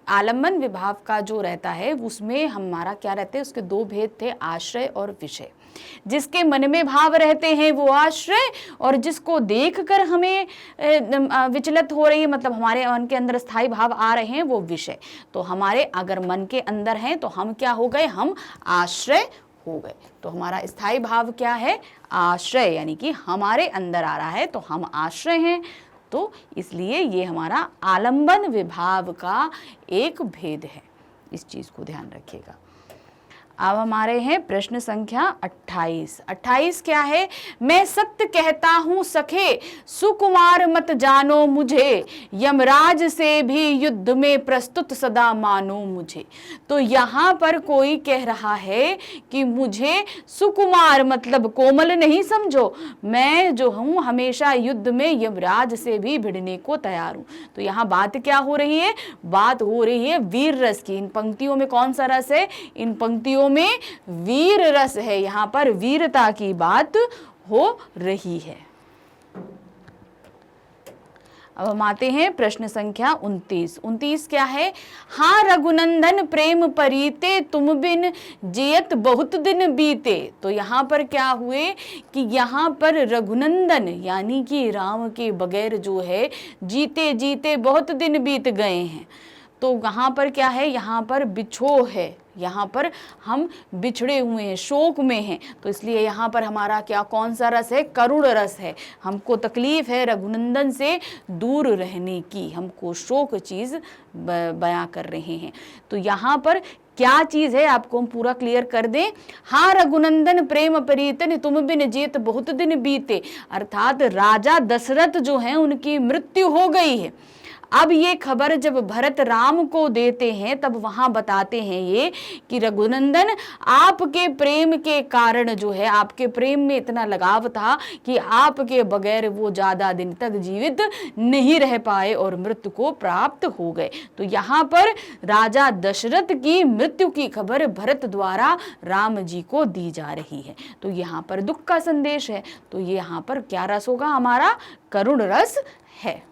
आलंबन विभाव का जो रहता है उसमें हमारा क्या रहते हैं, उसके 2 भेद थे, आश्रय और विषय। जिसके मन में भाव रहते हैं वो आश्रय, और जिसको देखकर हमें विचलित हो रही है, मतलब हमारे मन के अंदर स्थायी भाव आ रहे हैं, वो विषय। तो हमारे अगर मन के अंदर हैं तो हम क्या हो गए, हम आश्रय हो गए। तो हमारा स्थायी भाव क्या है, आश्रय, यानी कि हमारे अंदर आ रहा है तो हम आश्रय हैं। तो इसलिए ये हमारा आलंबन विभाव का एक भेद है, इस चीज को ध्यान रखिएगा। अब हमारे हैं प्रश्न संख्या 28। 28 क्या है, मैं सत्य कहता हूं सखे सुकुमार मत जानो मुझे, यमराज से भी युद्ध में प्रस्तुत सदा मानो मुझे। तो यहाँ पर कोई कह रहा है कि मुझे सुकुमार मतलब कोमल नहीं समझो, मैं जो हूँ हमेशा युद्ध में यमराज से भी भिड़ने को तैयार हूँ। तो यहाँ बात क्या हो रही है, बात हो रही है वीर रस की। इन पंक्तियों में कौन सा रस है, इन पंक्तियों में वीर रस है। यहां पर वीरता की बात हो रही है। अब हम आते हैं प्रश्न संख्या 29। 29 क्या है? हाँ रघुनंदन प्रेम परीते, तुम बिन जियत बहुत दिन बीते। तो यहाँ पर क्या हुए कि यहाँ पर रघुनंदन यानी कि राम के बगैर जो है जीते जीते बहुत दिन बीत गए हैं। तो यहाँ पर क्या है? यहाँ पर बिछोह है, यहाँ पर हम बिछड़े हुए हैं, शोक में हैं। तो इसलिए यहाँ पर हमारा क्या कौन सा रस है? करुण रस है। हमको तकलीफ है रघुनंदन से दूर रहने की, हमको शोक चीज बयां कर रहे हैं। तो यहाँ पर क्या चीज है आपको हम पूरा क्लियर कर दें। हाँ रघुनंदन प्रेम परीतन, तुम बिन जीत बहुत दिन बीते, अर्थात राजा दशरथ जो हैं उनकी मृत्यु हो गई है। अब ये खबर जब भरत राम को देते हैं तब वहां बताते हैं ये कि रघुनंदन आपके प्रेम के कारण जो है, आपके प्रेम में इतना लगाव था कि आपके बगैर वो ज्यादा दिन तक जीवित नहीं रह पाए और मृत्यु को प्राप्त हो गए। तो यहाँ पर राजा दशरथ की मृत्यु की खबर भरत द्वारा राम जी को दी जा रही है। तो यहाँ पर दुख का संदेश है। तो ये यहाँ पर क्या रस होगा? हमारा करुण रस है।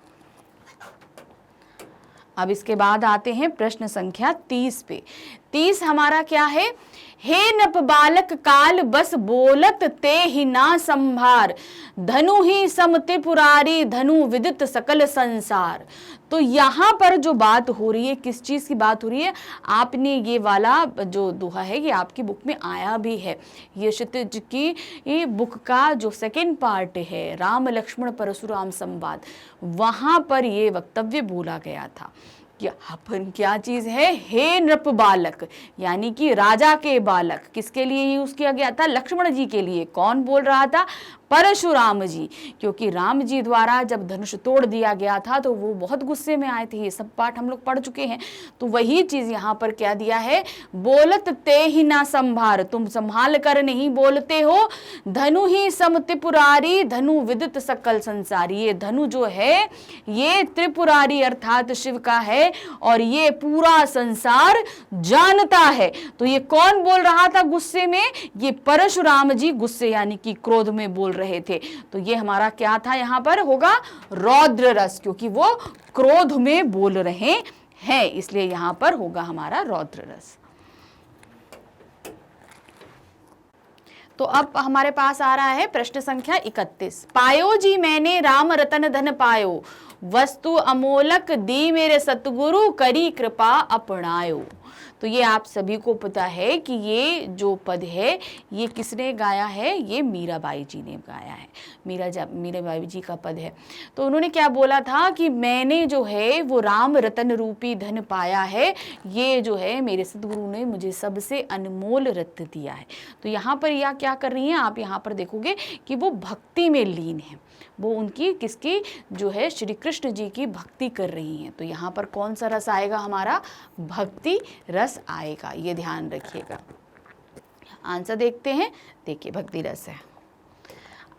अब इसके बाद आते हैं प्रश्न संख्या 30 पे। 30 हमारा क्या है? हे नप बालक काल बस बोलत ते ही ना संभार, धनु ही सम त्रिपुरारी धनु विदित सकल संसार। तो यहाँ पर जो बात हो रही है, किस चीज की बात हो रही है? आपने ये वाला जो दोहा है ये आपकी बुक में आया भी है। ये क्षितिज की ये बुक का जो सेकंड पार्ट है, राम लक्ष्मण परशुराम संवाद, वहां पर ये वक्तव्य बोला गया था। अपन क्या चीज है? हे नृप बालक यानी कि राजा के बालक। किसके लिए यूज किया गया था? लक्ष्मण जी के लिए। कौन बोल रहा था? परशुराम जी। क्योंकि राम जी द्वारा जब धनुष तोड़ दिया गया था तो वो बहुत गुस्से में आए थे। ये सब पाठ हम लोग पढ़ चुके हैं। तो वही चीज यहाँ पर क्या दिया है? बोलत ते ही ना संभार, तुम संभाल कर नहीं बोलते हो। धनु ही सम त्रिपुरारी धनु विदित सकल संसारी। ये धनु जो है ये त्रिपुरारी अर्थात शिव का है और ये पूरा संसार जानता है। तो ये कौन बोल रहा था गुस्से में? ये परशुराम जी गुस्से यानी कि क्रोध में बोल रहे थे। तो ये हमारा क्या था? यहां पर होगा रौद्र रस, क्योंकि वो क्रोध में बोल रहे हैं, इसलिए यहां पर होगा हमारा रौद्र रस। तो अब हमारे पास आ रहा है प्रश्न संख्या 31। पायो जी मैंने राम रतन धन पायो, वस्तु अमोलक दी मेरे सतगुरु, करी कृपा अपनायो। तो ये आप सभी को पता है कि ये जो पद है ये किसने गाया है? ये मीराबाई जी ने गाया है। मीराबाई जी का पद है। तो उन्होंने क्या बोला था कि मैंने जो है वो राम रतन रूपी धन पाया है, ये जो है मेरे सद्गुरु ने मुझे सबसे अनमोल रत्न दिया है। तो यहाँ पर यह क्या कर रही हैं? आप यहाँ पर देखोगे कि वो भक्ति में लीन है। वो उनकी किसकी जो है? श्री कृष्ण जी की भक्ति कर रही हैं। तो यहाँ पर कौन सा रस आएगा? हमारा भक्ति रस आएगा, ये ध्यान रखिएगा। आंसर देखते हैं। देखिए भक्ति रस है।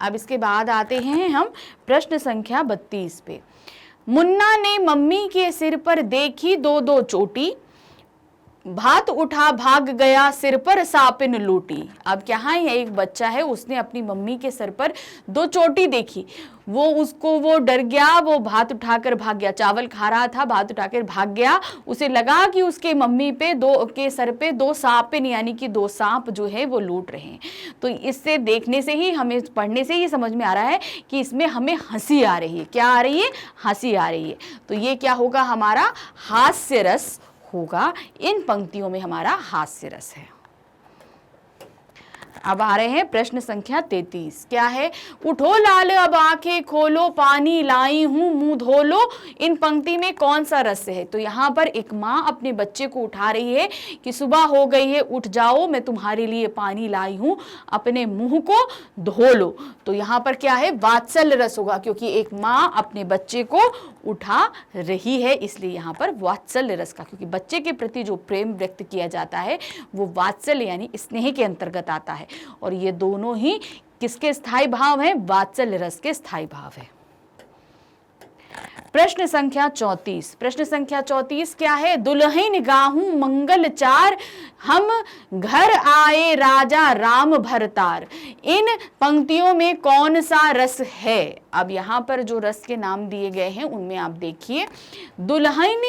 अब इसके बाद आते हैं हम प्रश्न संख्या 32 पे। मुन्ना ने मम्मी के सिर पर देखी दो दो चोटी, भात उठा भाग गया सिर पर सापिन लूटी। अब क्या है? एक बच्चा है, उसने अपनी मम्मी के सर पर दो चोटी देखी, वो डर गया, वो भात उठाकर भाग गया। चावल खा रहा था, भात उठाकर भाग गया। उसे लगा कि उसके मम्मी पे के सर पे दो सापिन यानी कि दो सांप जो है वो लूट रहे हैं। तो इससे देखने से ही, हमें पढ़ने से ही समझ में आ रहा है कि इसमें हमें हंसी आ रही है। क्या आ रही है? हंसी आ रही है। तो ये क्या होगा? हमारा हास्य रस होगा। इन पंक्तियों में हमारा हास्य रस है। अब आ रहे हैं प्रश्न संख्या 33। क्या है? उठो लाल अब आंखें खोलो, पानी लाई हूं मुंह धो लो। इन पंक्ति में कौन सा रस है? तो यहाँ पर एक माँ अपने बच्चे को उठा रही है कि सुबह हो गई है, उठ जाओ, मैं तुम्हारे लिए पानी लाई हूं, अपने मुंह को धो लो। तो यहाँ पर क्या है? वात्सल्य रस होगा, क्योंकि एक माँ अपने बच्चे को उठा रही है, इसलिए यहाँ पर वात्सल्य रस का, क्योंकि बच्चे के प्रति जो प्रेम व्यक्त किया जाता है वो वात्सल्य यानी स्नेह के अंतर्गत आता है। और ये दोनों ही किसके स्थायी भाव हैं? वात्सल्य रस के स्थायी भाव है। प्रश्न संख्या 34। प्रश्न संख्या 34 क्या है? दुल्हन गाहूं मंगल चार, हम घर आए राजा राम भरतार। इन पंक्तियों में कौन सा रस है? अब यहाँ पर जो रस के नाम दिए गए हैं उनमें आप देखिए, दुल्हन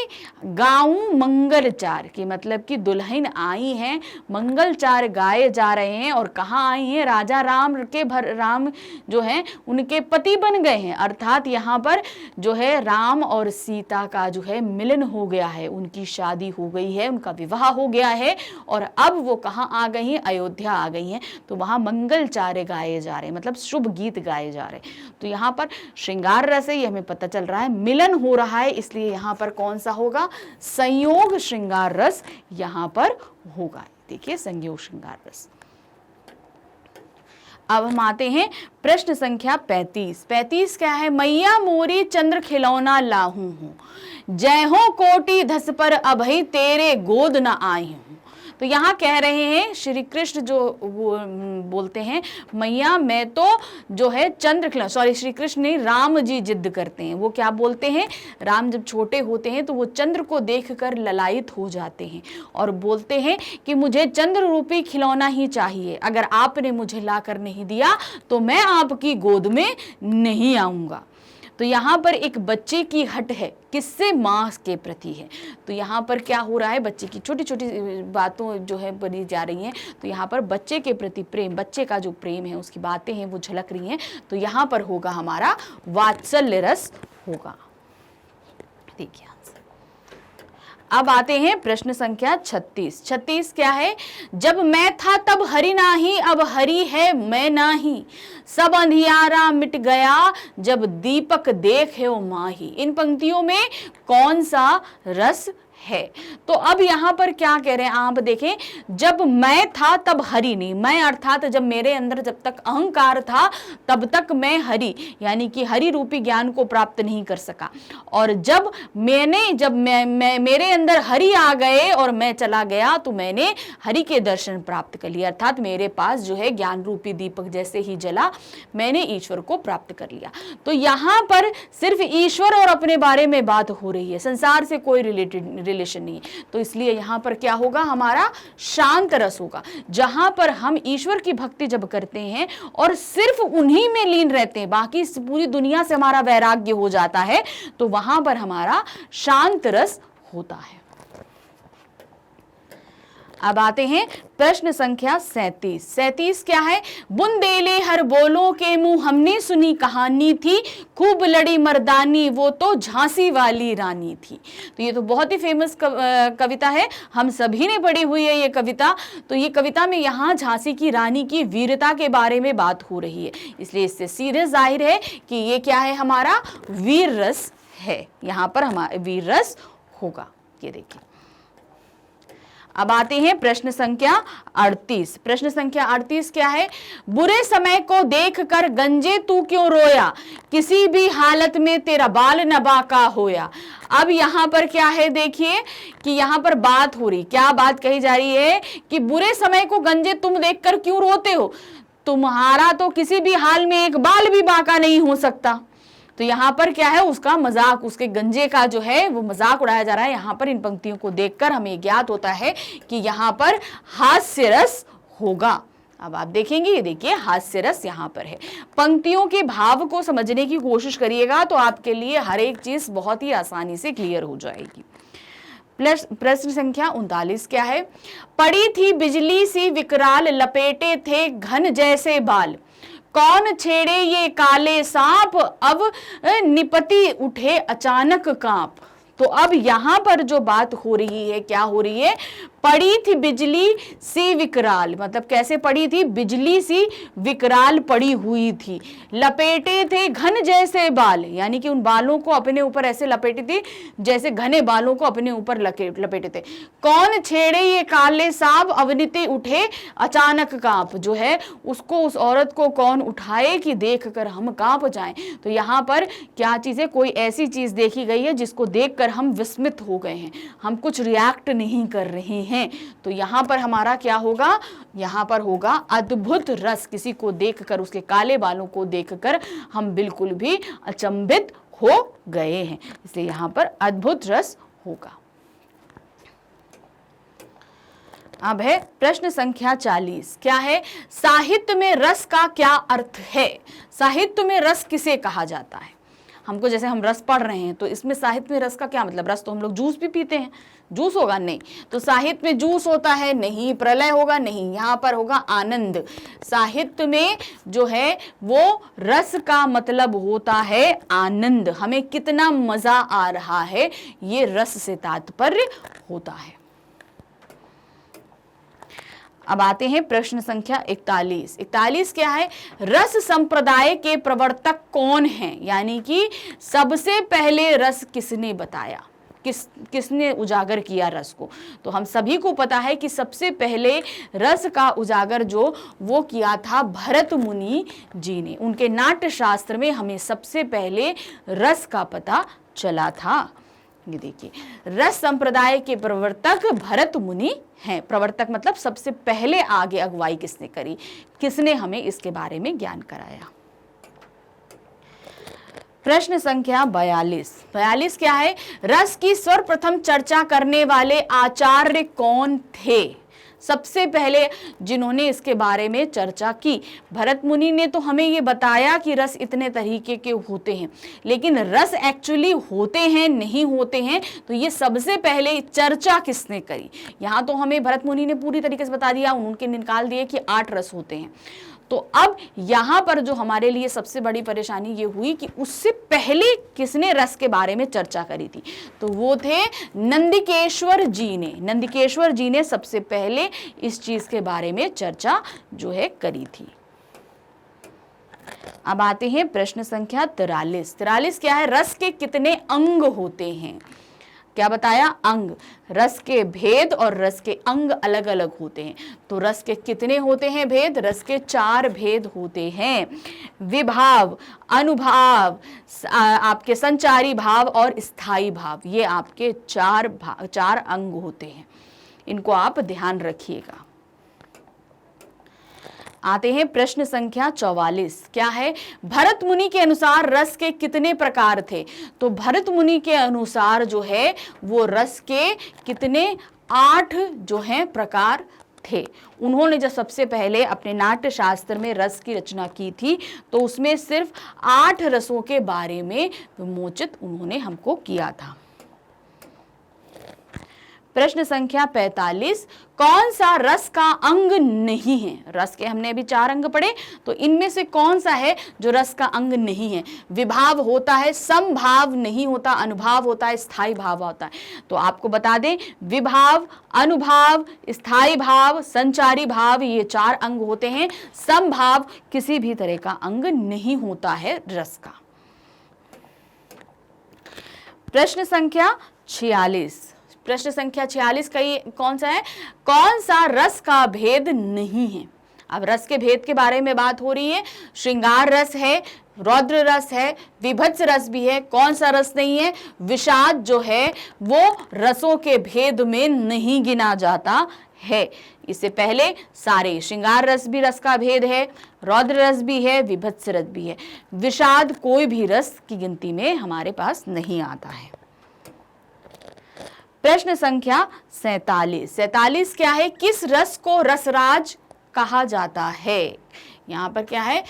गाऊं मंगलचार, की मतलब कि दुल्हन आई हैं, मंगलचार गाए जा रहे हैं, और कहाँ आई हैं, राजा राम के राम जो है उनके पति बन गए हैं, अर्थात यहाँ पर जो है राम और सीता का जो है मिलन हो गया है, उनकी शादी हो गई है, उनका विवाह हो गया है, और अब वो कहाँ आ गई हैं, अयोध्या आ गई हैं। तो वहाँ मंगलचारे गाए जा रहे हैं, मतलब शुभ गीत गाए जा रहे हैं। तो यहाँ पर श्रृंगार रस है, ये हमें पता चल रहा है, मिलन हो रहा है, इसलिए यहाँ पर कौन सा होगा, संयोग श्रृंगार रस यहाँ पर होगा। देखिए संयोग श्रृंगार रस। अब हम आते हैं प्रश्न संख्या 35। 35 क्या है, मैया मोरी चंद्र खिलौना लाहू हूँ, जय हो कोटि धस पर अभई तेरे गोद न आई हूँ। तो यहाँ कह रहे हैं श्री कृष्ण जो वो बोलते हैं, मैया मैं तो जो है चंद्र खिलौना, सॉरी श्री कृष्ण नहीं, राम जी जिद करते हैं। वो क्या बोलते हैं, राम जब छोटे होते हैं तो वो चंद्र को देखकर ललायित हो जाते हैं और बोलते हैं कि मुझे चंद्र रूपी खिलौना ही चाहिए, अगर आपने मुझे लाकर नहीं दिया तो मैं आपकी गोद में नहीं आऊँगा। तो यहाँ पर एक बच्चे की हट है, किससे, माँ के प्रति है। तो यहाँ पर क्या हो रहा है, बच्चे की छोटी छोटी बातों जो है बनी जा रही हैं। तो यहाँ पर बच्चे के प्रति प्रेम, बच्चे का जो प्रेम है उसकी बातें हैं वो झलक रही हैं। तो यहाँ पर होगा हमारा वात्सल्य रस होगा। देखिए अब आते हैं प्रश्न संख्या 36। 36 क्या है, जब मैं था तब हरि नाही, अब हरि है मैं नाही, सब अंधियारा मिट गया, जब दीपक देखे ओ माही। इन पंक्तियों में कौन सा रस है? तो अब यहाँ पर क्या कह रहे हैं आप देखें, जब मैं था तब हरि नहीं, मैं अर्थात जब मेरे अंदर जब तक अहंकार था तब तक मैं हरि यानी कि हरि रूपी ज्ञान को प्राप्त नहीं कर सका, और जब मैं मेरे अंदर हरि आ गए और मैं चला गया तो मैंने हरि के दर्शन प्राप्त कर लिया, अर्थात मेरे पास जो है ज्ञान रूपी दीपक जैसे ही जला, मैंने ईश्वर को प्राप्त कर लिया। तो यहाँ पर सिर्फ ईश्वर और अपने बारे में बात हो रही है, संसार से कोई रिलेशन नहीं है। तो इसलिए यहाँ पर क्या होगा, हमारा शांत रस होगा, जहां पर हम ईश्वर की भक्ति जब करते हैं और सिर्फ उन्हीं में लीन रहते हैं, बाकी पूरी दुनिया से हमारा वैराग्य हो जाता है, तो वहां पर हमारा शांत रस होता है। अब आते हैं प्रश्न संख्या 37। 37 क्या है, बुंदेले हर बोलों के मुंह हमने सुनी कहानी थी, खूब लड़ी मर्दानी वो तो झांसी वाली रानी थी। तो ये तो बहुत ही फेमस कविता है, हम सभी ने पढ़ी हुई है ये कविता। तो ये कविता में यहाँ झांसी की रानी की वीरता के बारे में बात हो रही है, इसलिए इससे सीधे जाहिर है कि ये क्या है, हमारा वीर रस है, यहाँ पर हमारा वीर रस होगा। ये देखिए अब आते हैं प्रश्न संख्या 38। प्रश्न संख्या 38 क्या है, बुरे समय को देखकर गंजे तू क्यों रोया, किसी भी हालत में तेरा बाल न बाका होया। अब यहाँ पर क्या है, देखिए कि यहाँ पर बात हो रही, क्या बात कही जा रही है कि बुरे समय को गंजे तुम देखकर क्यों रोते हो, तुम्हारा तो किसी भी हाल में एक बाल भी बाका नहीं हो सकता। तो यहाँ पर क्या है, उसका मजाक, उसके गंजे का जो है वो मजाक उड़ाया जा रहा है। यहाँ पर इन पंक्तियों को देखकर हमें ज्ञात होता है कि यहाँ पर हास्य रस होगा। अब आप देखेंगे, ये देखिए हास्य रस यहाँ पर है। पंक्तियों के भाव को समझने की कोशिश करिएगा तो आपके लिए हर एक चीज बहुत ही आसानी से क्लियर हो जाएगी। प्रश्न संख्या 39 क्या है, पड़ी थी बिजली सी विकराल, लपेटे थे घन जैसे बाल, कौन छेड़े ये काले सांप, अब निपति उठे अचानक कांप। तो अब यहाँ पर जो बात हो रही है, क्या हो रही है, पड़ी थी बिजली सी विकराल, मतलब कैसे पड़ी थी, बिजली सी विकराल पड़ी हुई थी, लपेटे थे घन जैसे बाल, यानी कि उन बालों को अपने ऊपर ऐसे लपेटी थी जैसे घने बालों को अपने ऊपर लपेटे थे। कौन छेड़े ये काले सांप, अवनीति उठे अचानक कांप, जो है उसको, उस औरत को कौन उठाए कि देखकर हम कांप जाएं। तो यहाँ पर क्या चीज़ है, कोई ऐसी चीज़ देखी गई है जिसको देखकर हम विस्मित हो गए हैं, हम कुछ रिएक्ट नहीं कर रहे हैं। तो यहां पर हमारा क्या होगा, यहां पर होगा अद्भुत रस, किसी को देखकर, उसके काले बालों को देखकर हम बिल्कुल भी अचंभित हो गए हैं, इसलिए यहां पर अद्भुत रस होगा। अब है प्रश्न संख्या 40। क्या है? साहित्य में रस का क्या अर्थ है? साहित्य में रस किसे कहा जाता है? हमको जैसे हम रस पढ़ रहे हैं तो इसमें साहित्य में रस का क्या मतलब? रस तो हम लोग जूस भी पीते हैं, जूस होगा नहीं, तो साहित्य में जूस होता है नहीं, प्रलय होगा नहीं, यहाँ पर होगा आनंद। साहित्य में जो है वो रस का मतलब होता है आनंद, हमें कितना मजा आ रहा है, ये रस से तात्पर्य होता है। अब आते हैं प्रश्न संख्या 41। 41 क्या है? रस संप्रदाय के प्रवर्तक कौन हैं? यानी कि सबसे पहले रस किसने बताया, किसने उजागर किया रस को? तो हम सभी को पता है कि सबसे पहले रस का उजागर जो वो किया था भरत मुनि जी ने। उनके नाट्य शास्त्र में हमें सबसे पहले रस का पता चला था। ये देखिए, रस संप्रदाय के प्रवर्तक भरत मुनि हैं। प्रवर्तक मतलब सबसे पहले आगे अगुवाई किसने करी, किसने हमें इसके बारे में ज्ञान कराया। प्रश्न संख्या 42। 42 क्या है? रस की सर्वप्रथम चर्चा करने वाले आचार्य कौन थे? सबसे पहले जिन्होंने इसके बारे में चर्चा की भरत मुनि ने। तो हमें ये बताया कि रस इतने तरीके के होते हैं, लेकिन रस एक्चुअली होते हैं नहीं होते हैं, तो ये सबसे पहले चर्चा किसने करी? यहाँ तो हमें भरत मुनि ने पूरी तरीके से बता दिया, उनके निकाल दिए कि 8 रस होते हैं। तो अब यहाँ पर जो हमारे लिए सबसे बड़ी परेशानी ये हुई कि उससे पहले किसने रस के बारे में चर्चा करी थी? तो वो थे नंदिकेश्वर जी ने। नंदिकेश्वर जी ने सबसे पहले इस चीज के बारे में चर्चा जो है करी थी। अब आते हैं प्रश्न संख्या 43। 43 क्या है? रस के कितने अंग होते हैं? क्या बताया? अंग। रस के भेद और रस के अंग अलग अलग होते हैं। तो रस के कितने होते हैं भेद? रस के 4 भेद होते हैं। विभाव, अनुभाव, आपके संचारी भाव और स्थायी भाव, ये आपके 4 अंग होते हैं। इनको आप ध्यान रखिएगा। आते हैं प्रश्न संख्या 44। क्या है? भरत मुनि के अनुसार रस के कितने प्रकार थे? तो भरत मुनि के अनुसार जो है वो रस के कितने 8 जो हैं प्रकार थे। उन्होंने जब सबसे पहले अपने नाट्य शास्त्र में रस की रचना की थी तो उसमें सिर्फ 8 रसों के बारे में विमोचित उन्होंने हमको किया था। प्रश्न संख्या 45। कौन सा रस का अंग नहीं है? रस के हमने अभी 4 अंग पढ़े, तो इनमें से कौन सा है जो रस का अंग नहीं है? विभाव होता है, समभाव नहीं होता, अनुभाव होता है, स्थायी भाव होता है। तो आपको बता दें, विभाव, अनुभाव, स्थायी भाव, संचारी भाव, ये 4 अंग होते हैं। समभाव किसी भी तरह का अंग नहीं होता है रस का। प्रश्न संख्या 46। प्रश्न संख्या 46 का ये कौन सा है? कौन सा रस का भेद नहीं है? अब रस के भेद के बारे में बात हो रही है। श्रृंगार रस है, रौद्र रस है, विभत्स रस भी है। कौन सा रस नहीं है? विषाद जो है वो रसों के भेद में नहीं गिना जाता है। इससे पहले सारे श्रृंगार रस भी रस का भेद है, रौद्र रस भी है, विभत्स रस भी है। विषाद कोई भी रस की गिनती में हमारे पास नहीं आता है। प्रश्न संख्या 47। 47 क्या है? किस रस को रसराज कहा जाता है? यहां पर क्या है?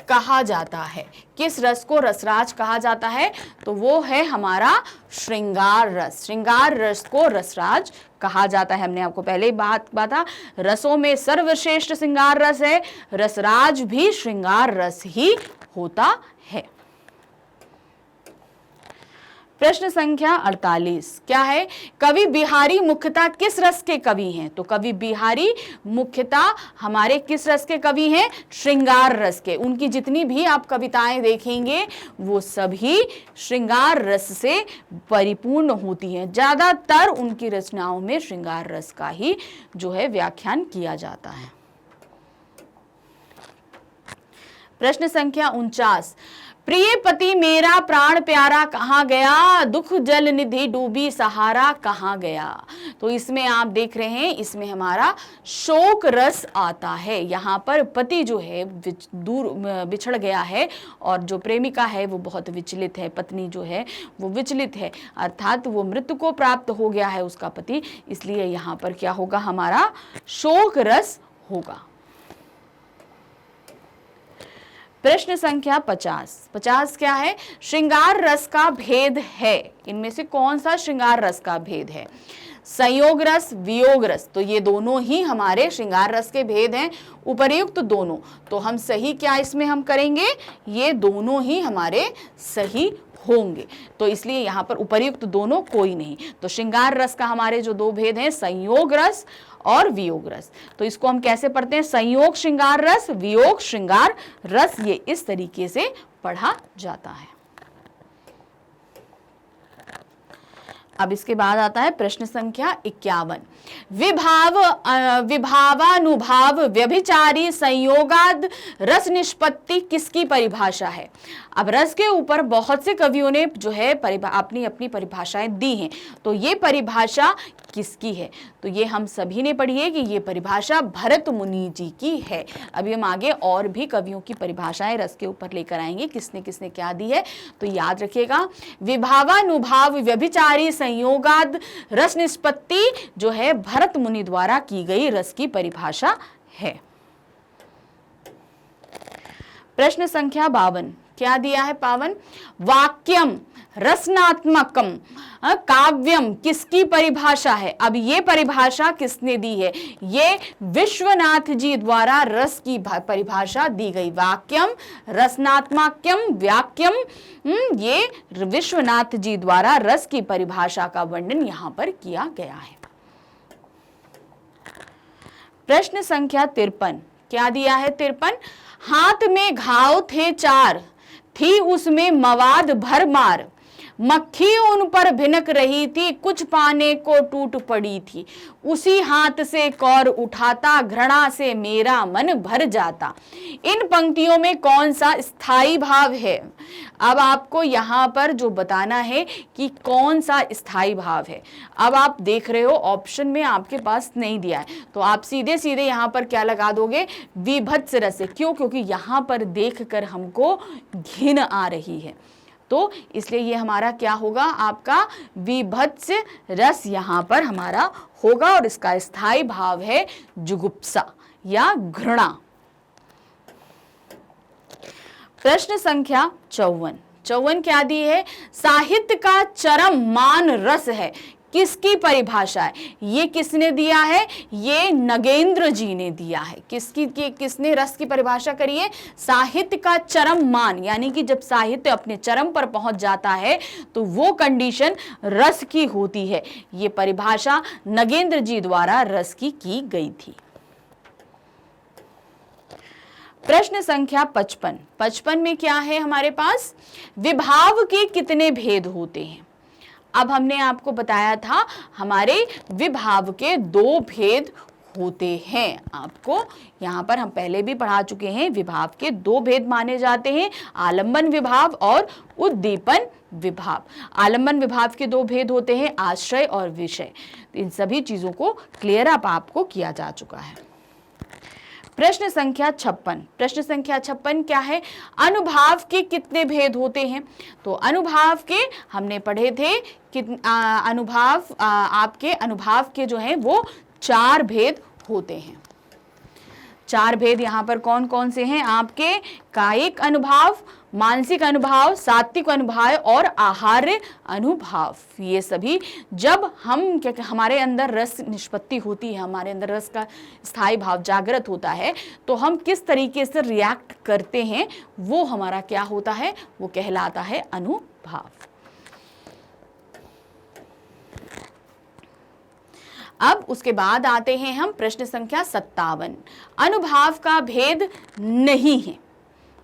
कहा जाता है। किस रस को रसराज कहा जाता है? तो वो है हमारा श्रृंगार रस। श्रृंगार रस को रसराज कहा जाता है। हमने आपको पहले ही बात था, रसों में सर्वश्रेष्ठ श्रृंगार रस है, रसराज भी श्रृंगार रस ही होता है। प्रश्न संख्या 48 क्या है? कवि बिहारी मुख्यतः किस रस के कवि हैं? तो कवि बिहारी मुख्यतः हमारे किस रस के कवि हैं? श्रृंगार रस के। उनकी जितनी भी आप कविताएं देखेंगे वो सभी श्रृंगार रस से परिपूर्ण होती हैं। ज्यादातर उनकी रचनाओं में श्रृंगार रस का ही जो है व्याख्यान किया जाता है। प्रश्न संख्या 49। प्रिय पति मेरा प्राण प्यारा कहाँ गया, दुख जल निधि डूबी सहारा कहाँ गया। तो इसमें आप देख रहे हैं, इसमें हमारा शोक रस आता है। यहाँ पर पति जो है दूर बिछड़ गया है और जो प्रेमिका है वो बहुत विचलित है, पत्नी जो है वो विचलित है, अर्थात वो मृत्यु को प्राप्त हो गया है उसका पति, इसलिए यहाँ पर क्या होगा, हमारा शोक रस होगा। प्रश्न संख्या 50 क्या है, श्रृंगार रस का भेद है। इनमें से कौन सा श्रृंगार रस का भेद है, संयोग रस, वियोग रस। तो ये दोनों ही हमारे श्रृंगार रस के भेद हैं, उपर्युक्त दोनों। तो हम सही क्या इसमें हम करेंगे, ये दोनों ही हमारे सही होंगे। तो इसलिए यहाँ पर उपर्युक्त दोनों कोई नहीं। तो श्रृंगार रस का हमारे जो दो भेद हैं, संयोग रस और वियोग रस। तो इसको हम कैसे पढ़ते हैं, संयोग श्रृंगार रस, वियोग श्रृंगार रस, ये इस तरीके से पढ़ा जाता है। अब इसके बाद आता है प्रश्न संख्या 51, विभावानुभाव व्यभिचारी संयोगाद रस निष्पत्ति किसकी परिभाषा है। अब रस के ऊपर बहुत से कवियों ने जो है अपनी अपनी परिभाषाएं दी हैं, तो ये परिभाषा किसकी है, तो ये हम सभी ने पढ़ी है कि ये परिभाषा भरत मुनि जी की है। अभी हम आगे और भी कवियों की परिभाषाएं रस के ऊपर लेकर आएंगे, किसने किसने क्या दी है। तो याद रखिएगा, विभावानुभाव व्यभिचारी संयोगाद रस निष्पत्ति जो है भरत मुनि द्वारा की गई रस की परिभाषा है। प्रश्न संख्या 52 क्या दिया है, 52, वाक्यम रसनात्मकम काव्यम किसकी परिभाषा है। अब ये परिभाषा किसने दी है, ये विश्वनाथ जी द्वारा रस की परिभाषा दी गई। वाक्यम रसनात्मकम वाक्यम, ये विश्वनाथ जी द्वारा रस की परिभाषा का वर्णन यहां पर किया गया है। प्रश्न संख्या 53 क्या दिया है, 53, हाथ में घाव थे 4, थी उसमें मवाद भरमार, मक्खी उन पर भिनक रही थी, कुछ पाने को टूट पड़ी थी, उसी हाथ से कौर उठाता, घृणा से मेरा मन भर जाता। इन पंक्तियों में कौन सा स्थायी भाव है। अब आपको यहाँ पर जो बताना है कि कौन सा स्थायी भाव है। अब आप देख रहे हो ऑप्शन में आपके पास नहीं दिया है, तो आप सीधे सीधे यहाँ पर क्या लगा दोगे, विभत्स रस। क्यों, क्योंकि यहाँ पर देखकर हमको घिन आ रही है, तो इसलिए ये हमारा क्या होगा, आपका विभत्स रस यहाँ पर हमारा होगा, और इसका स्थायी भाव है जुगुप्सा या घृणा। प्रश्न संख्या 54 क्या दी है, साहित्य का चरम मान रस है, किसकी परिभाषा है। ये किसने दिया है, ये नगेंद्र जी ने दिया है। किसने रस की परिभाषा करी है, साहित्य का चरम मान, यानी कि जब साहित्य अपने चरम पर पहुंच जाता है तो वो कंडीशन रस की होती है। ये परिभाषा नगेंद्र जी द्वारा रस की गई थी। प्रश्न संख्या 55 में क्या है हमारे पास, विभाव के कितने भेद होते हैं। अब हमने आपको बताया था हमारे विभाव के 2 भेद होते हैं। आपको यहाँ पर हम पहले भी पढ़ा चुके हैं, विभाव के 2 भेद माने जाते हैं, आलंबन विभाव और उद्दीपन विभाव। आलंबन विभाव के 2 भेद होते हैं, आश्रय और विषय। इन सभी चीजों को क्लियर अप आपको किया जा चुका है। प्रश्न संख्या 56 क्या है, अनुभाव के कितने भेद होते हैं। तो अनुभाव के हमने पढ़े थे कि आपके अनुभाव के जो हैं वो 4 भेद होते हैं। 4 भेद यहाँ पर कौन कौन से हैं आपके, कायिक अनुभाव, मानसिक अनुभाव, सात्विक अनुभाव और आहार्य अनुभाव। ये सभी जब हम क्या हमारे अंदर रस निष्पत्ति होती है, हमारे अंदर रस का स्थायी भाव जागृत होता है, तो हम किस तरीके से रिएक्ट करते हैं वो हमारा क्या होता है, वो कहलाता है अनुभाव। अब उसके बाद आते हैं हम प्रश्न संख्या 57, अनुभाव का भेद नहीं है।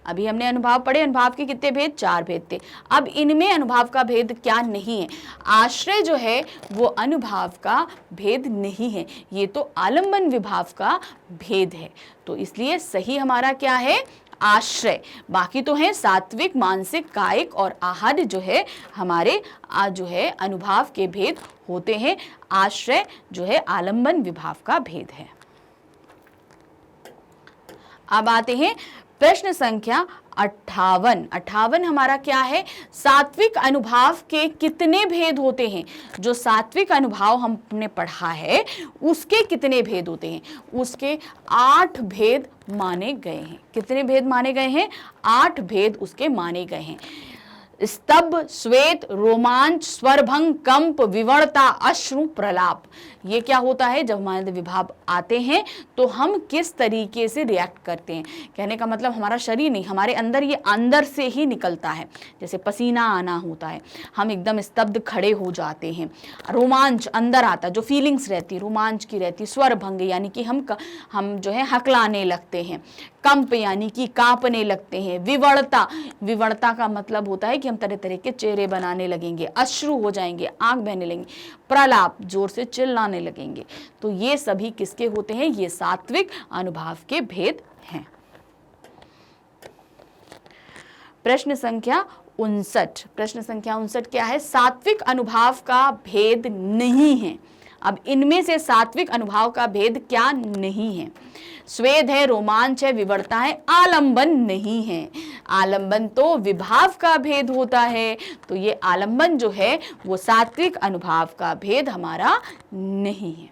अभी हमने अनुभाव पढ़े, अनुभाव के कितने भेद, 4 भेद थे। अब इनमें अनुभाव का भेद क्या नहीं है, आश्रय जो है वो अनुभाव का भेद नहीं है, ये तो आलंबन विभाव का भेद है। तो इसलिए सही हमारा क्या है, आश्रय। बाकी तो है सात्विक, मानसिक, कायिक और आहार्य जो है हमारे जो है अनुभाव के भेद होते हैं। आश्रय जो है आलंबन विभाव का भेद है। अब आते हैं प्रश्न संख्या 58। 58 हमारा क्या है? सात्विक अनुभाव के कितने भेद होते हैं? जो सात्विक अनुभाव हमने पढ़ा है उसके कितने भेद होते हैं? उसके 8 भेद माने गए हैं। कितने भेद माने गए हैं? 8 भेद उसके माने गए हैं। स्तब्ध, श्वेत, रोमांच, स्वरभंग, कंप, विवरता, अश्रु, प्रलाप। ये क्या होता है? जब हमारे विभाव आते हैं तो हम किस तरीके से रिएक्ट करते हैं। कहने का मतलब हमारा शरीर नहीं, हमारे अंदर, ये अंदर से ही निकलता है। जैसे पसीना आना होता है, हम एकदम स्तब्ध खड़े हो जाते हैं। रोमांच अंदर आता, जो फीलिंग्स रहती रोमांच की रहती। स्वरभंग यानी कि हम जो है हकलाने लगते हैं। कंप यानी कि कांपने लगते हैं। विवरता, विवरता का मतलब होता है कि हम तरह तरह के चेहरे बनाने लगेंगे। अश्रु हो जाएंगे, आंख बहने लगेंगे। प्रलाप, जोर से चिल्लाने लगेंगे। तो ये सभी किसके होते हैं? ये सात्विक अनुभाव के भेद हैं। प्रश्न संख्या 59। प्रश्न संख्या 59 क्या है? सात्विक अनुभाव का भेद नहीं है। अब इनमें से सात्विक अनुभाव का भेद क्या नहीं है? स्वेद है, रोमांच है, विवरता है, आलंबन नहीं है। आलंबन तो विभाव का भेद होता है, तो ये आलंबन जो है वो सात्विक अनुभाव का भेद हमारा नहीं है।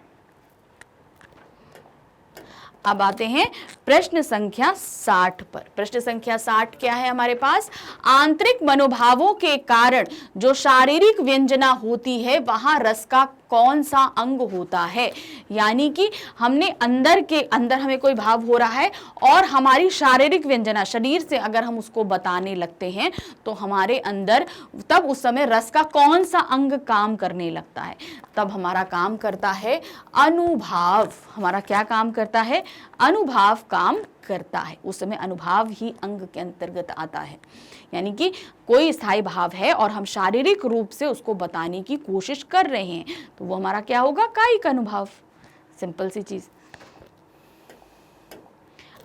अब आते हैं प्रश्न संख्या 60 पर। प्रश्न संख्या 60 क्या है हमारे पास? आंतरिक मनोभावों के कारण जो शारीरिक व्यंजना होती है वहां रस का कौन सा अंग होता है? यानी कि हमने अंदर के अंदर हमें कोई भाव हो रहा है और हमारी शारीरिक व्यंजना, शरीर से अगर हम उसको बताने लगते हैं तो हमारे अंदर तब उस समय रस का कौन सा अंग काम करने लगता है? तब हमारा काम करता है अनुभाव। हमारा क्या काम करता है? अनुभाव काम करता है। उस समय अनुभाव ही अंग के अंतर्गत आता है। यानी कि कोई स्थायी भाव है और हम शारीरिक रूप से उसको बताने की कोशिश कर रहे हैं तो वो हमारा क्या होगा? कायिक अनुभाव। सिंपल सी चीज।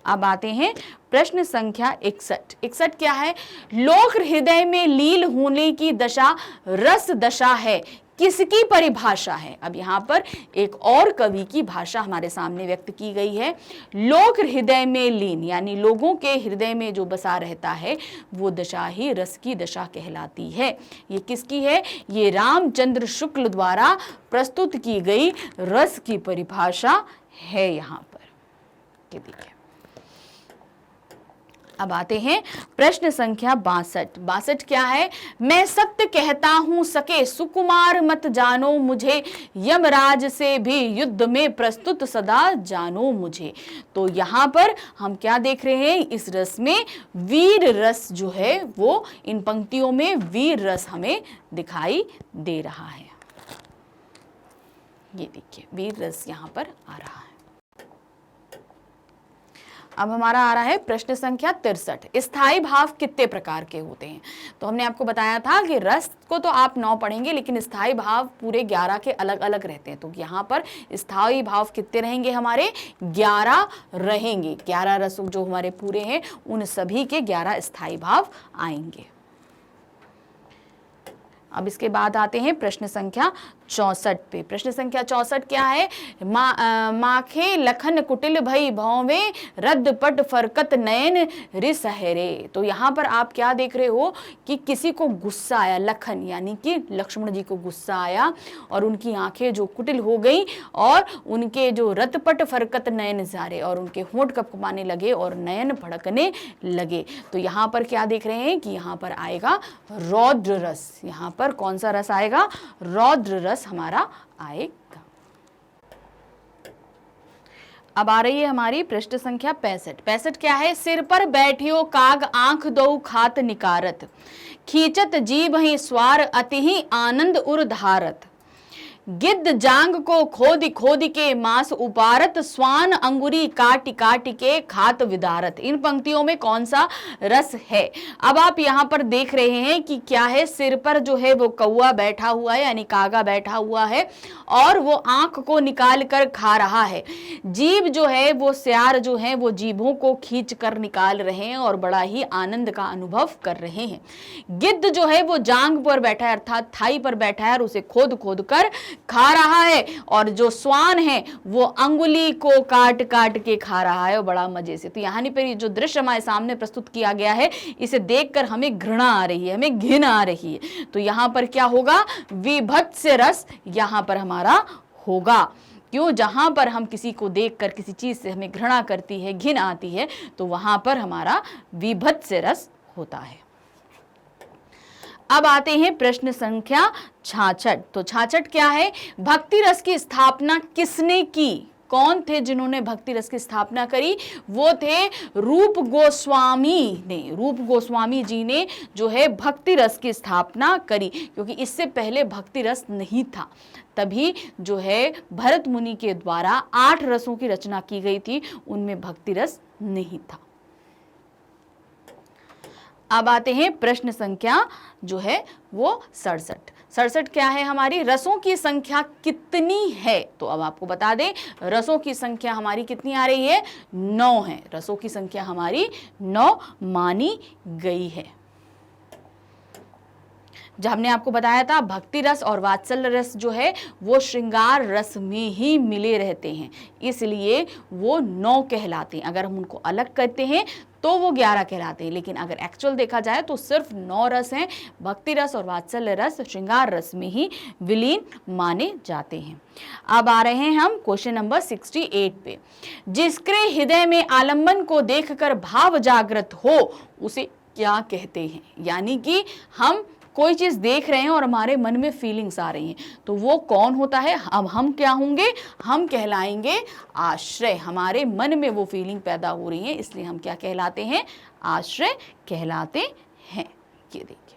अब आते हैं प्रश्न संख्या 61। 61 क्या है? लोक हृदय में लील होने की दशा रस दशा है, किसकी परिभाषा है? अब यहाँ पर एक और कवि की भाषा हमारे सामने व्यक्त की गई है। लोक हृदय में लीन यानी लोगों के हृदय में जो बसा रहता है वो दशा ही रस की दशा कहलाती है। ये किसकी है? ये रामचंद्र शुक्ल द्वारा प्रस्तुत की गई रस की परिभाषा है यहाँ पर। ये देखिए। अब आते हैं प्रश्न संख्या 62। 62 क्या है? मैं सत्य कहता हूं सके सुकुमार मत जानो मुझे, यमराज से भी युद्ध में प्रस्तुत सदा जानो मुझे। तो यहाँ पर हम क्या देख रहे हैं? इस रस में वीर रस जो है वो इन पंक्तियों में वीर रस हमें दिखाई दे रहा है। ये देखिए वीर रस यहाँ पर आ रहा है। अब हमारा आ रहा है प्रश्न संख्या 63। स्थायी भाव कितने प्रकार के होते हैं? तो हमने आपको बताया था कि रस को तो आप 9 पढ़ेंगे लेकिन स्थायी भाव पूरे 11 के अलग अलग रहते हैं। तो यहाँ पर स्थायी भाव कितने रहेंगे? हमारे 11 रहेंगे। 11 रस जो हमारे पूरे हैं उन सभी के 11 स्थायी भाव आएंगे। अब इसके बाद आते हैं प्रश्न संख्या 64 पे। प्रश्न संख्या 64 क्या है? माखे लखन कुटिल भई भौवे रद्द पट फरकत नयन रिसहरे। तो यहाँ पर आप क्या देख रहे हो कि किसी को गुस्सा आया, लखन यानी कि लक्ष्मण जी को गुस्सा आया और उनकी आंखें जो कुटिल हो गई और उनके जो रत्पट फरकत नयन जारे और उनके होंठ कपकपाने लगे और नयन भड़कने लगे। तो यहाँ पर क्या देख रहे हैं कि यहाँ पर आएगा रौद्र रस। यहाँ पर कौन सा रस आएगा? रौद्र रस हमारा आएगा। अब आ रही है हमारी प्रश्न संख्या 65। 65 क्या है? सिर पर बैठियो काग आंख दो खात निकारत, खींचत जीभ ही स्वार अति ही आनंद उर धारत। गिद्ध जांग को खोद खोद के मांस उपारत, स्वान अंगुरी काट काट के खात विदारत। इन पंक्तियों में कौन सा रस है? अब आप यहाँ पर देख रहे हैं कि क्या है, सिर पर जो है वो कौआ बैठा हुआ है यानी कागा बैठा हुआ है और वो आंख को निकाल कर खा रहा है। जीभ जो है वो सियार जो है वो जीभों को खींच कर निकाल रहे हैं और बड़ा ही आनंद का अनुभव कर रहे हैं। गिद्ध जो है वो जांग पर बैठा है अर्थात थाई पर बैठा है और उसे खोद खोद कर खा रहा है, और जो स्वान है वो अंगुली को काट काट के खा रहा है और बड़ा मजे से। तो यहाँ पर जो दृश्य हमारे सामने प्रस्तुत किया गया है, इसे देखकर हमें घृणा आ रही है, हमें घिन आ रही है। तो यहाँ पर क्या होगा? विभत्स रस यहाँ पर हमारा होगा। क्यों? जहां पर हम किसी को देखकर किसी चीज से हमें घृणा करती है, घिन आती है, तो वहां पर हमारा विभत्स रस होता है। अब आते हैं प्रश्न संख्या 66। तो 66 क्या है? भक्ति रस की स्थापना किसने की? कौन थे जिन्होंने भक्ति रस की स्थापना करी? वो थे रूप गोस्वामी ने। रूप गोस्वामी जी ने जो है भक्ति रस की स्थापना करी, क्योंकि इससे पहले भक्ति रस नहीं था। तभी जो है भरत मुनि के द्वारा 8 रसों की रचना की गई थी, उनमें भक्ति रस नहीं था। अब आते हैं प्रश्न संख्या जो है वो 67। 67 क्या है हमारी? रसों की संख्या कितनी है? तो अब आपको बता दें, रसों की संख्या हमारी कितनी आ रही है? 9 है। रसों की संख्या हमारी 9 मानी गई है। जब हमने आपको बताया था भक्ति रस और वात्सल्य रस जो है वो श्रृंगार रस में ही मिले रहते हैं, इसलिए वो 9 कहलाते हैं। अगर हम उनको अलग करते हैं तो वो 11 कहलाते हैं, लेकिन अगर एक्चुअल देखा जाए तो सिर्फ 9 रस हैं। भक्ति रस और वात्सल्य रस श्रृंगार रस में ही विलीन माने जाते हैं। अब आ रहे हैं हम क्वेश्चन नंबर 68 पे। जिसके हृदय में आलंबन को देखकर भाव जागृत हो उसे क्या कहते हैं? यानी कि हम कोई चीज देख रहे हैं और हमारे मन में फीलिंग्स आ रही हैं, तो वो कौन होता है? अब हम क्या होंगे? हम कहलाएंगे आश्रय। हमारे मन में वो फीलिंग पैदा हो रही है, इसलिए हम क्या कहलाते हैं? आश्रय कहलाते हैं। ये देखिए,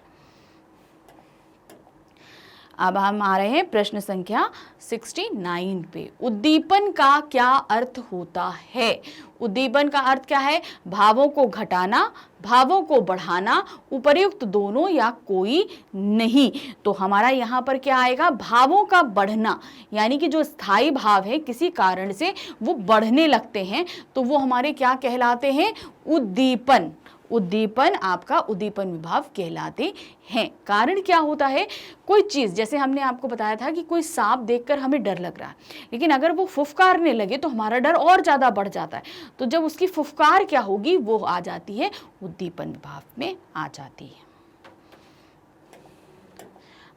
अब हम आ रहे हैं प्रश्न संख्या 69 पे। उद्दीपन का क्या अर्थ होता है? उद्दीपन का अर्थ क्या है? भावों को घटाना, भावों को बढ़ाना, उपर्युक्त दोनों या कोई नहीं। तो हमारा यहाँ पर क्या आएगा? भावों का बढ़ना, यानी कि जो स्थायी भाव है किसी कारण से वो बढ़ने लगते हैं, तो वो हमारे क्या कहलाते हैं? उद्दीपन। उद्दीपन आपका उद्दीपन विभाव कहलाते हैं। कारण क्या होता है? कोई चीज, जैसे हमने आपको बताया था कि कोई सांप देखकर हमें डर लग रहा है, लेकिन अगर वो फुफकारने लगे तो हमारा डर और ज्यादा बढ़ जाता है। तो जब उसकी फुफकार क्या होगी? वो आ जाती है उद्दीपन विभाव में आ जाती है।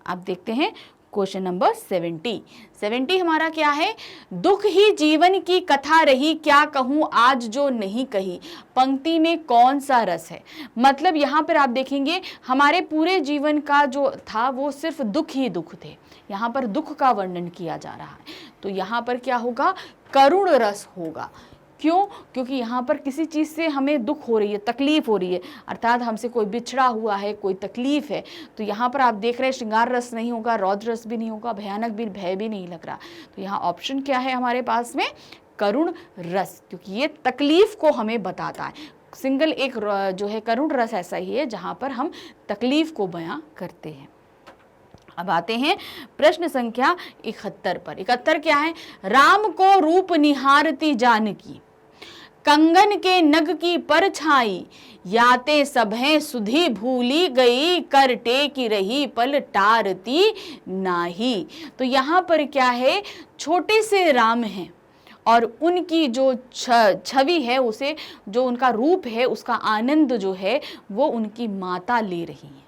अब देखते हैं क्वेश्चन नंबर 70 हमारा क्या है? दुख ही जीवन की कथा रही, क्या कहूं आज जो नहीं कही। पंक्ति में कौन सा रस है? मतलब यहाँ पर आप देखेंगे हमारे पूरे जीवन का जो था वो सिर्फ दुख ही दुख थे। यहाँ पर दुख का वर्णन किया जा रहा है, तो यहाँ पर क्या होगा? करुण रस होगा। क्यों? क्योंकि यहाँ पर किसी चीज़ से हमें दुख हो रही है, तकलीफ हो रही है, अर्थात हमसे कोई बिछड़ा हुआ है, कोई तकलीफ है। तो यहाँ पर आप देख रहे हैं श्रृंगार रस नहीं होगा, रौद्र रस भी नहीं होगा, भयानक भी, भय भी नहीं लग रहा। तो यहाँ ऑप्शन क्या है हमारे पास में? करुण रस, क्योंकि ये तकलीफ को हमें बताता है। सिंगल एक जो है करुण रस ऐसा ही है जहाँ पर हम तकलीफ को बयां करते हैं। अब आते हैं प्रश्न संख्या 71 पर। 71 क्या है? राम को रूप निहारती जानकी, कंगन के नग की परछाई, याते सभे सुधी भूली गई, कर टेकी रही पल टारती नाही। तो यहाँ पर क्या है? छोटे से राम हैं और उनकी जो छवि है, उसे जो उनका रूप है उसका आनंद जो है वो उनकी माता ले रही है।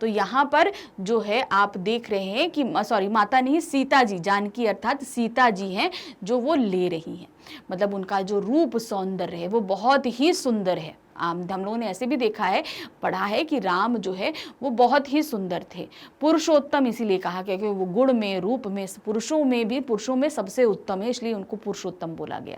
तो यहाँ पर जो है आप देख रहे हैं कि माता नहीं, सीता जी, जानकी अर्थात सीता जी हैं जो वो ले रही हैं। मतलब उनका जो रूप सौंदर्य है वो बहुत ही सुंदर है। हम लोगों ने ऐसे भी देखा है, पढ़ा है कि राम जो है वो बहुत ही सुंदर थे, पुरुषोत्तम इसीलिए कहा गया कि वो गुण में, रूप में, पुरुषों में सबसे उत्तम है, इसलिए उनको पुरुषोत्तम बोला गया।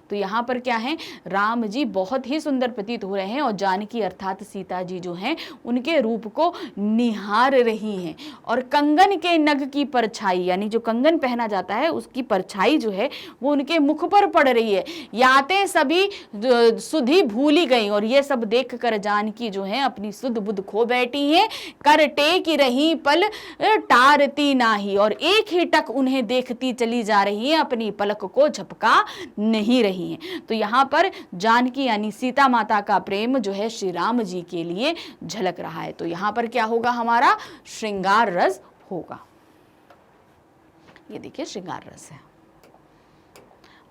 तो यहाँ पर क्या है, राम जी बहुत ही सुंदर प्रतीत हो रहे हैं और जानकी अर्थात सीता जी जो हैं उनके रूप को निहार रही हैं। और कंगन के नग की परछाई, यानी जो कंगन पहना जाता है उसकी परछाई जो है वो उनके मुख पर पड़ रही है। याते सभी सुधि भूली गई, और ये सब देख कर जानकी जो है अपनी सुध बुध खो बैठी हैं। कर टेक रही पल टारती नाही, और एक ही टक उन्हें देखती चली जा रही है, अपनी पलक को झपका नहीं रही हैं। तो यहाँ पर जानकी यानी सीता माता का प्रेम जो है श्री राम जी के लिए झलक रहा है। तो यहाँ पर क्या होगा, हमारा श्रृंगार रस होगा। ये देखिए श्रृंगार रस है।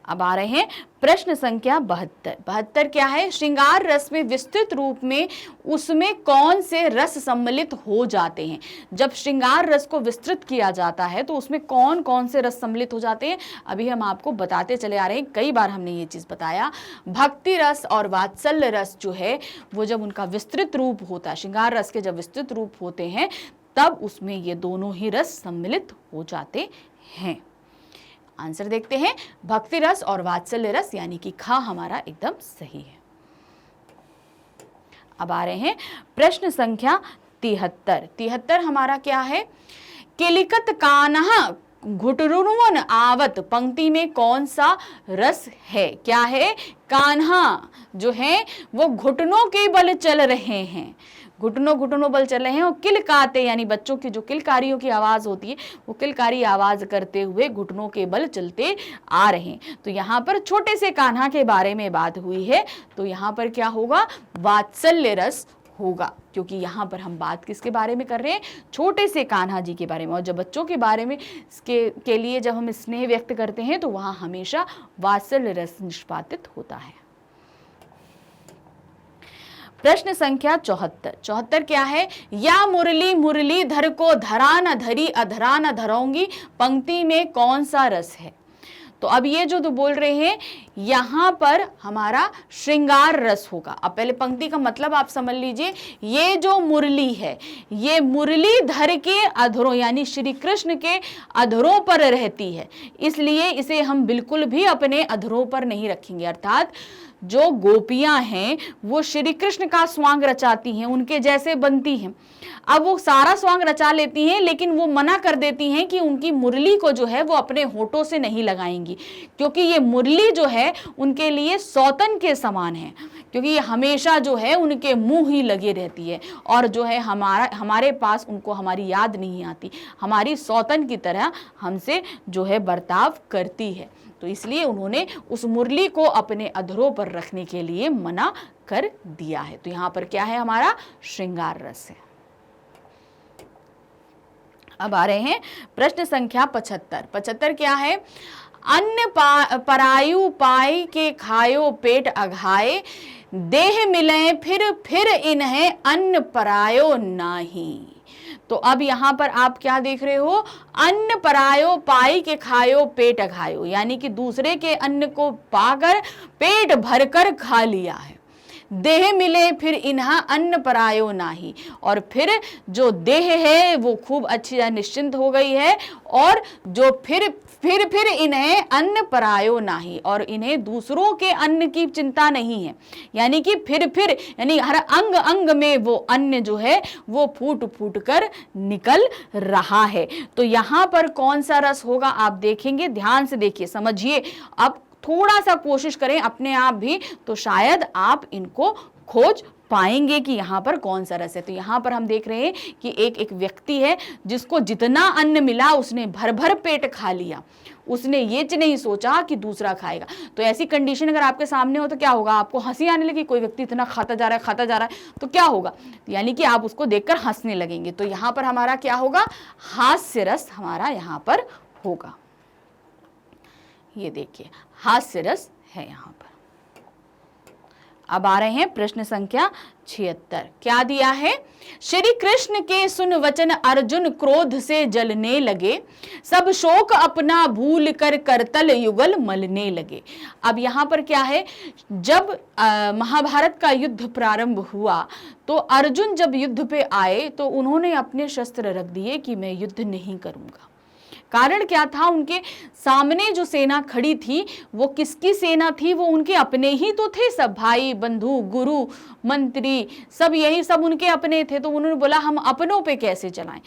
अब आ रहे हैं प्रश्न संख्या 72। 72 क्या है, श्रृंगार रस में विस्तृत रूप में उसमें कौन से रस सम्मिलित हो जाते हैं। जब श्रृंगार रस को विस्तृत किया जाता है तो उसमें कौन कौन से रस सम्मिलित हो जाते हैं, अभी हम आपको बताते चले आ रहे हैं। कई बार हमने ये चीज बताया, भक्ति रस और वात्सल्य रस जो है वो जब उनका विस्तृत रूप होता है, श्रृंगार रस के जब विस्तृत रूप होते हैं तब उसमें ये दोनों ही रस सम्मिलित हो जाते हैं। आंसर देखते हैं, भक्ति रस और वात्सल्य रस, यानी कि खा हमारा एकदम सही है। अब आ रहे हैं प्रश्न संख्या 73। 73 हमारा क्या है, किलिकत कान्हा घुटरुवन आवत, पंक्ति में कौन सा रस है। क्या है, कान्हा जो है वो घुटनों के बल चल रहे हैं, घुटनों बल चल रहे हैं, और किलकाते यानी बच्चों की जो किलकारियों की आवाज होती है वो किलकारी आवाज करते हुए घुटनों के बल चलते आ रहे हैं। तो यहाँ पर छोटे से कान्हा के बारे में बात हुई है, तो यहाँ पर क्या होगा, वात्सल्य रस होगा, क्योंकि यहाँ पर हम बात किसके बारे में कर रहे हैं, छोटे से कान्हा जी के बारे में। और जब बच्चों के बारे में के लिए जब हम स्नेह व्यक्त करते हैं तो वहाँ हमेशा वात्सल्य रस निष्पादित होता है। प्रश्न संख्या 74। 74 क्या है, या मुरली मुरलीधर को धरा न धरी अधरा न धरोंगी, पंक्ति में कौन सा रस है। तो अब ये जो बोल रहे हैं यहां पर हमारा श्रृंगार रस होगा। अब पहले पंक्ति का मतलब आप समझ लीजिए, ये जो मुरली है ये मुरलीधर के अधरों यानी श्री कृष्ण के अधरों पर रहती है, इसलिए इसे हम बिल्कुल भी अपने अधरों पर नहीं रखेंगे। अर्थात जो गोपियां हैं वो श्री कृष्ण का स्वांग रचाती हैं, उनके जैसे बनती हैं। अब वो सारा स्वांग रचा लेती हैं, लेकिन वो मना कर देती हैं कि उनकी मुरली को जो है वो अपने होठों से नहीं लगाएंगी, क्योंकि ये मुरली जो है उनके लिए सौतन के समान है, क्योंकि ये हमेशा जो है उनके मुंह ही लगे रहती है, और जो है हमारे पास उनको हमारी याद नहीं आती, हमारी सौतन की तरह हमसे जो है बर्ताव करती है। तो इसलिए उन्होंने उस मुरली को अपने अधरों पर रखने के लिए मना कर दिया है। तो यहाँ पर क्या है, हमारा श्रृंगार रस है। अब आ रहे हैं प्रश्न संख्या 75। 75 क्या है, अन्न परायु पाई के खायो पेट अघाए, देह मिले फिर इन्हें अन्न परायो नाही। तो अब यहाँ पर आप क्या देख रहे हो, अन्न परायो पाई के खायो पेट अघायो, यानी कि दूसरे के अन्न को पाकर पेट भरकर खा लिया है। देह मिले फिर इन्हा अन्न परायो नाही, और फिर जो देह है वो खूब अच्छी निश्चिंत हो गई है, और जो फिर इन्हें अन्न परायो नाही, और इन्हें दूसरों के अन्न की चिंता नहीं है। यानी कि फिर यानी हर अंग अंग में वो अन्न जो है वो फूट फूट कर निकल रहा है। तो यहाँ पर कौन सा रस होगा आप देखेंगे, ध्यान से देखिए, समझिए। अब थोड़ा सा कोशिश करें अपने आप भी, तो शायद आप इनको खोज पाएंगे कि यहाँ पर कौन सा रस है। तो यहाँ पर हम देख रहे हैं कि एक व्यक्ति है जिसको जितना अन्न मिला उसने भर भर पेट खा लिया, उसने ये नहीं सोचा कि दूसरा खाएगा। तो ऐसी कंडीशन अगर आपके सामने हो तो क्या होगा, आपको हंसी आने लगी, कोई व्यक्ति इतना खाता जा रहा है तो क्या होगा, यानी कि आप उसको देखकर हंसने लगेंगे। तो यहाँ पर हमारा क्या होगा, हास्य रस हमारा यहाँ पर होगा। ये देखिए हास्य रस है यहाँ पर। अब आ रहे हैं प्रश्न संख्या 76। क्या दिया है? श्री कृष्ण के सुन वचन अर्जुन क्रोध से जलने लगे, सब शोक अपना भूल कर करतल युगल मलने लगे। अब यहाँ पर क्या है, जब महाभारत का युद्ध प्रारंभ हुआ तो अर्जुन जब युद्ध पे आए तो उन्होंने अपने शस्त्र रख दिए कि मैं युद्ध नहीं करूंगा। कारण क्या था? उनके सामने जो सेना खड़ी थी वो किसकी सेना थी? वो उनके अपने ही तो थे, सब भाई बंधु गुरु मंत्री सब यही सब उनके अपने थे। तो उन्होंने बोला हम अपनों पे कैसे चलाएं,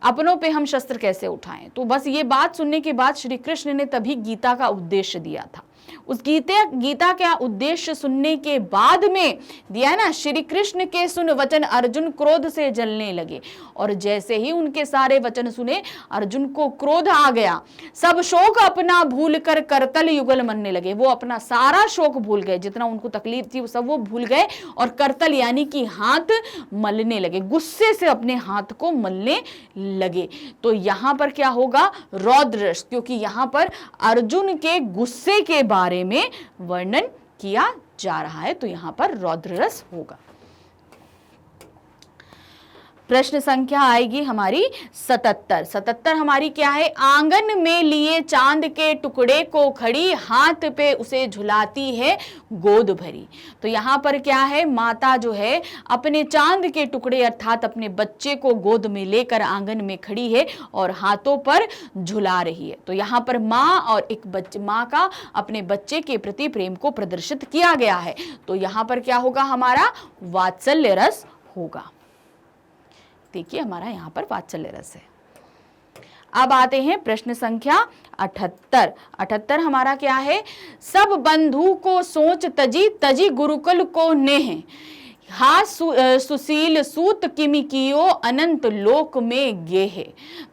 अपनों पे हम शस्त्र कैसे उठाएं। तो बस ये बात सुनने के बाद श्री कृष्ण ने तभी गीता का उद्देश्य दिया था। उस गीता का उद्देश्य सुनने के बाद में दिया है ना, श्री कृष्ण के सुन वचन अर्जुन क्रोध से जलने लगे। और जैसे ही उनके सारे वचन सुने अर्जुन को क्रोध आ गया, सब शोक अपना भूल कर करतल युगल मनने लगे। वो अपना सारा शोक भूल गए, जितना उनको तकलीफ थी वो सब वो भूल गए और करतल यानी कि हाथ मलने लगे, गुस्से से अपने हाथ को मलने लगे। तो यहां पर क्या होगा? रौद्र रस, क्योंकि यहां पर अर्जुन के गुस्से के बारे में वर्णन किया जा रहा है, तो यहां पर रौद्र रस होगा। प्रश्न संख्या आएगी हमारी 77। 77 हमारी क्या है? आंगन में लिए चांद के टुकड़े को खड़ी, हाथ पे उसे झुलाती है गोद भरी। तो यहाँ पर क्या है? माता जो है अपने चांद के टुकड़े अर्थात अपने बच्चे को गोद में लेकर आंगन में खड़ी है और हाथों पर झुला रही है। तो यहाँ पर माँ और एक माँ का अपने बच्चे के प्रति प्रेम को प्रदर्शित किया गया है। तो यहाँ पर क्या होगा? हमारा वात्सल्य रस होगा। देखिए हमारा यहाँ पर वात्सल्य रस है। अब आते हैं प्रश्न संख्या 78। 78 हमारा क्या है? सब बंधु को सोच तजी, तजी गुरुकुल को नेह, हा सुशील सूत किमि कियो अनंत लोक में गेहे।